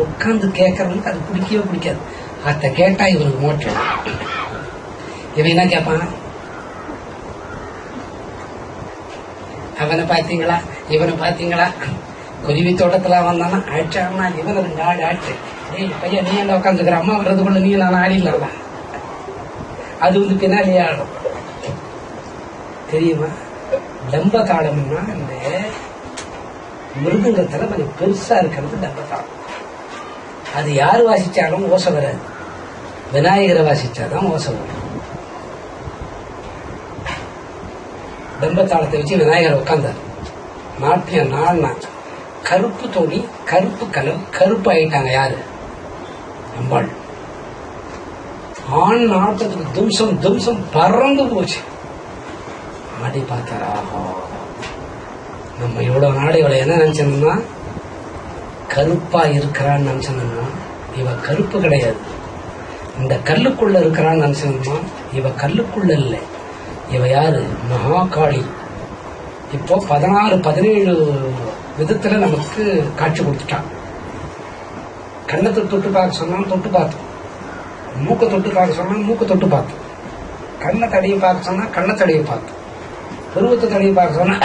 Speaker 1: உட்காந்து கேட்கறவனுக்கு அது பிடிக்கவே பிடிக்காது. அத கேட்டா இவனுக்கு மோட்சம். இவன் என்ன கேட்பான்? அவனை பாத்தீங்களா, இவனை பாத்தீங்களா? குருவி தோட்டத்துல வந்தானா ஆயிடுச்சா? இவன் 2 ஆடு ஆச்சு. பையன் நீ என்ன உட்காந்துக்கிற, அம்மா வர்றதுக்குள்ள நீ நான் ஆடிடலாம். அது பின்னாலேயே ஆடும். தெரியுமா? டம்ப தாளம்னா இந்த மிருதங்கத்துல கொஞ்சம் பெருசா இருக்கிறது டம்ப தாளம். அது யாரு வாசிச்சாலும் ஓசை வராது. விநாயகரை வாசிச்சாதான் ஓசை வரும். டம்பத்தாளத்தை வச்சு விநாயகர் உட்கார்ந்தார். நாட்டியம் நாடினா கருப்பு துணி, கருப்பு கலர், கருப்பு ஆயிட்டாங்க. யாரு? அம்பாள். ஆண் நாட்டத்துக்கு தும்சம் தும்சம் பறந்து போச்சு. ஆடி பார்த்தாரா, நம்ம இவ்வளவு நாடு இவளை என்ன நினைச்சோம்னா கருப்பா இருக்கிறான்னு நினைச்சோம்னா இவ கருப்பு கிடையாது. இந்த கல்லுக்குள்ள இருக்கிறான்னு நினைச்சோம்னா இவ கல்லுக்குள்ள இல்லை. இவ யாரு? மகாகாளி. இப்போ 16-17 விதத்துல நமக்கு காட்சி கொடுத்துட்டான். கண்ணத்தை தொட்டு பார்க்க சொன்னாலும் தொட்டு பார்த்தோம், மூக்க தொட்டு பார்க்க சொன்னா மூக்க தொட்டு பார்த்தோம், கண்ணை தடையை பார்க்க சொன்னா கண்ணை தடையை பார்த்தோம், புருவத்தை தடையை பார்க்க சொன்னா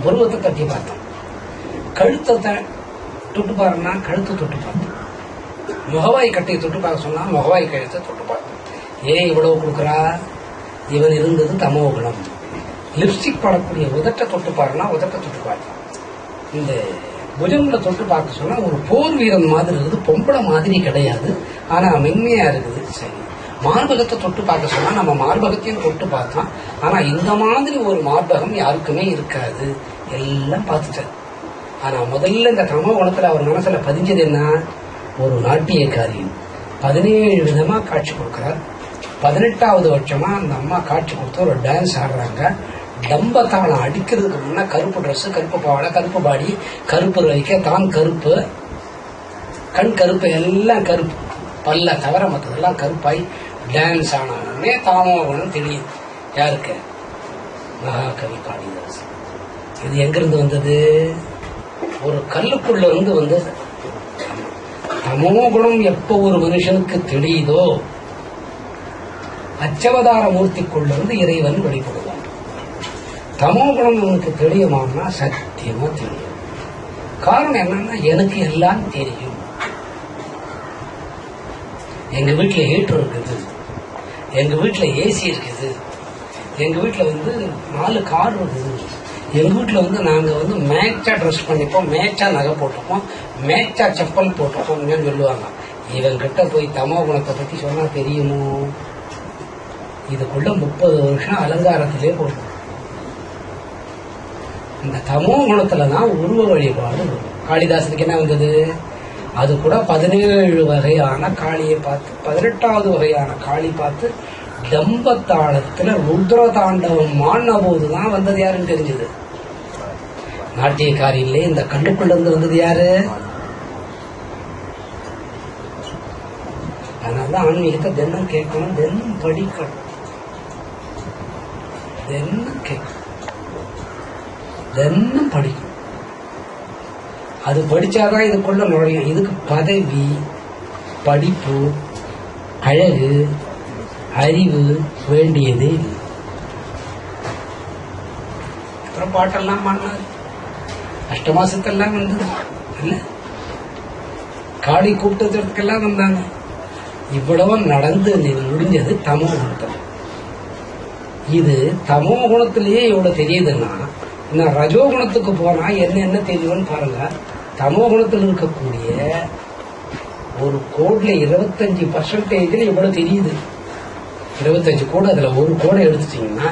Speaker 1: புருவத்தை தட்டி பார்த்தோம், கழுத்தை தொட்டு பாருன்னா கழுத்தை தொட்டு பார்த்தோம், முகவாய் கட்டையை தொட்டு பார்க்க சொன்னா முகவாய் கழுத்தை தொட்டு பார்த்தோம். ஏன் இவ்வளவு கொடுக்குறா? இவன் இருந்தது தமோ குணம். லிப்ஸ்டிக் போடக்கூடிய உதட்டை தொட்டு பாருன்னா உதட்டை தொட்டு பார்த்தோம். இந்த புஜங்களை தொட்டு பார்க்க சொன்னா ஒரு போர் வீரன் மாதிரி இருக்குது, பொம்பளை மாதிரி கிடையாது, ஆனா மென்மையா இருக்குது. சரி, மார்பகத்தை தொட்டு பார்க்க சொன்னா நம்ம மார்பகத்தையும் தொட்டு பார்த்தோம், ஆனா இந்த மாதிரி ஒரு மார்பகம் யாருக்குமே இருக்காது. எல்லாம் பார்த்துட்டாரு. ஆனா முதல்ல இந்த தமோ குணத்துல அவர் மனசுல பதிஞ்சது என்ன? ஒரு நாட்டியக்காரியும் 17 விதமா காட்சி கொடுக்கிறார். 18வது வருஷமா அந்த அம்மா காட்சி கொடுத்து ஒரு டான்ஸ் ஆடுறாங்க. டம்பத்தாளம் அடிக்கிறதுக்கு முன்ன கருப்பு ட்ரெஸ், கருப்பு பாவாடை, கருப்பு பாடி, கருப்பு வைக்க, தான் கருப்பு, கண் கருப்பு, எல்லாம் கருப்பு, பல்ல தவிர மற்றதெல்லாம் கருப்பாய் டான்ஸ் ஆனே தாமோகனம் தெரியுது. யாருக்கு? மகாகவி காளிதாஸ். இது எங்கிருந்து வந்தது? ஒரு கல்லுக்குள்ள இருந்து வந்தது. தமோகுணம் எப்ப ஒரு மனுஷனுக்கு தெரியுதோ அச்சவதார மூர்த்திக்குள்ள இருந்து இறைவன் வெளிப்படுவான். தமோகுணம் இவனுக்கு தெரியுமான்னா சத்தியமா தெரியும். காரணம் என்னன்னா எனக்கு எல்லாம் தெரியும். எங்க வீட்டுல ஹீட்டர் இருக்குது, எங்க வீட்டுல ஏசி இருக்குது, எங்க வீட்டுல 4 கார் இருக்குது, எங்க வீட்டுல நாங்க மேட்சா ட்ரெஸ் பண்ணிப்போம், மேட்சா நகை போட்டுப்போம், மேட்சா செப்பல் போட்டுப்போம் சொல்லுவாங்க. இவன் கிட்ட போய் தமோ குணத்தை பத்தி சொன்னா தெரியுமோ? இதுக்குள்ள 30 வருஷம் அலங்காரத்திலே போடும். இந்த தமோ குணத்துலதான் உருவ வழிபாடு வரும். காளிதாசனுக்கு என்ன வந்தது? அது கூட 17 வகையான காளியை பார்த்து, 18வது வகையான காளி பார்த்து டம்பத்தாளத்துல ருத்ர தாண்டவம் மாடின போதுதான் வந்தது யாருன்னு தெரிஞ்சது. நாட்டியக்காரி இல்லை, இந்த கண்ணுக்குள்ள இருந்து வந்தது யாரு? அதனாலதான் ஆன்மீகத்தை தினம் கேட்கணும், தினம் படிக்கணும், தினம் கேட்கணும், தினம் படிக்கணும். அது படிச்சாதான் இதுக்குள்ள நுழையும். இதுக்கு பதவி, படிப்பு, அழகு, அறிவு வேண்டியதே இல்லை. அப்புறம் பாட்டெல்லாம் பாடினாரு, அஷ்டமாசத்தெல்லாம் வந்தது இல்ல, காளி கூப்பிட்டதற்கெல்லாம் வந்தாங்க. இவ்வளவு நடந்து முடிஞ்சது தமோ குணத்தில். இது தமோ குணத்திலேயே இவ்வளவு தெரியுதுன்னா இன்னும் ரஜோகுணத்துக்கு போனா என்ன தெரியும்னு பாருங்க. தமோ குணத்தில் இருக்கக்கூடிய ஒரு கோட்ல 25% இவ்வளவு தெரியுது. 25 கோடு, அதுல ஒரு கோடை எடுத்துட்டீங்கன்னா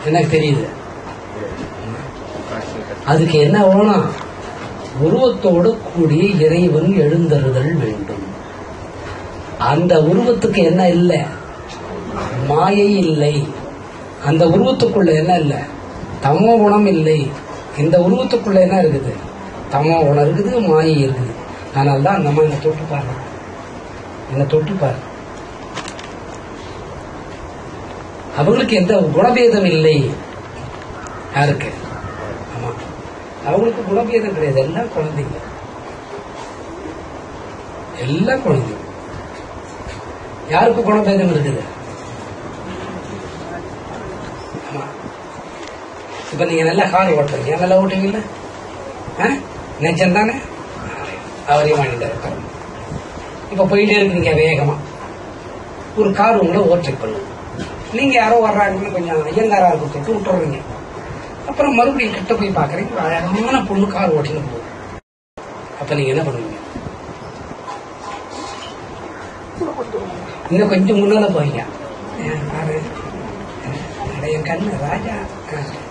Speaker 1: எனக்கு தெரியுது. அதுக்கு என்ன வேணும்? உருவத்தோடு கூடிய இறைவன் எழுந்தருதல் வேண்டும். அந்த உருவத்துக்கு என்ன இல்லை? மாயை இல்லை. அந்த உருவத்துக்குள்ள என்ன இல்லை? தமோ குணம் இல்லை. இந்த உருவத்துக்குள்ள என்ன இருக்குது? தமோ குணம் இருக்குது, மாயை இருக்குது. அதனால்தான் அந்த அம்மா என்ன தொட்டு பாரு, என்ன தொட்டு பாரு. அவங்களுக்கு எந்த குணபேதம் இல்லை. யாருக்கு? ஆமா, அவங்களுக்கு குணபேதம் கிடையாது. எல்லாம் குழந்தைங்க, எல்லாம் குழந்தைங்க. யாருக்கு குணபேதம் இருக்குது? ஆமா, இப்ப நீங்க நல்லா கார் ஓட்டுறீங்க, நல்லா ஓட்டுவீங்கல்ல, நிஜம் தானே? அவரையும் வாங்கிட்டு இப்ப போயிட்டே இருக்கீங்க வேகமா, ஒரு கார் உங்களை ஓவர்டேக் பண்ணுங்க. நீங்க யாரோ வர்றாங்கன்னு கொஞ்சம் ஐயங்காரா கொடுத்துட்டு விட்டுறீங்க. அப்புறம் மறுபடியும் கிட்ட போய் பாக்குறீங்க, அழகான பொண்ணு கார் ஓட்டின்னு போகுது. அப்ப நீங்க என்ன பண்ணுவீங்க? இன்னும் கொஞ்சம் முன்னால போறீங்க, என் கண்ணு ராஜா.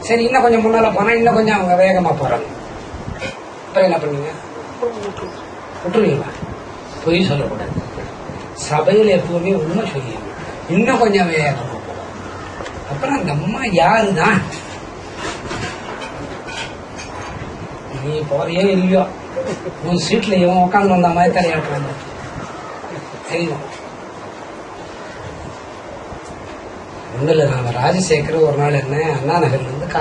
Speaker 1: சரி, இன்னும் கொஞ்சம் முன்னால போனா இன்னும் கொஞ்சம் அவங்க வேகமா போறாங்க. அப்புறம் என்ன பண்ணுவீங்க? விட்டுருவீங்களா? பொய் சொல்லக்கூடாது. சபையில எப்பவுமே உண்மை சொல்லணும். இன்னும் கொஞ்சம் வேகம். அப்புறம் அந்த அம்மா யாருதான், நீ போறியோ இல்லையோ உன் சீட்ல இவன் உட்காந்து வந்த மாதிரி தலையாட்டுறாங்க தெரியும். ஒண்ணு இல்ல, நாம ராஜசேகர் ஒரு நாள் என்ன அண்ணா நகர்ல இருந்து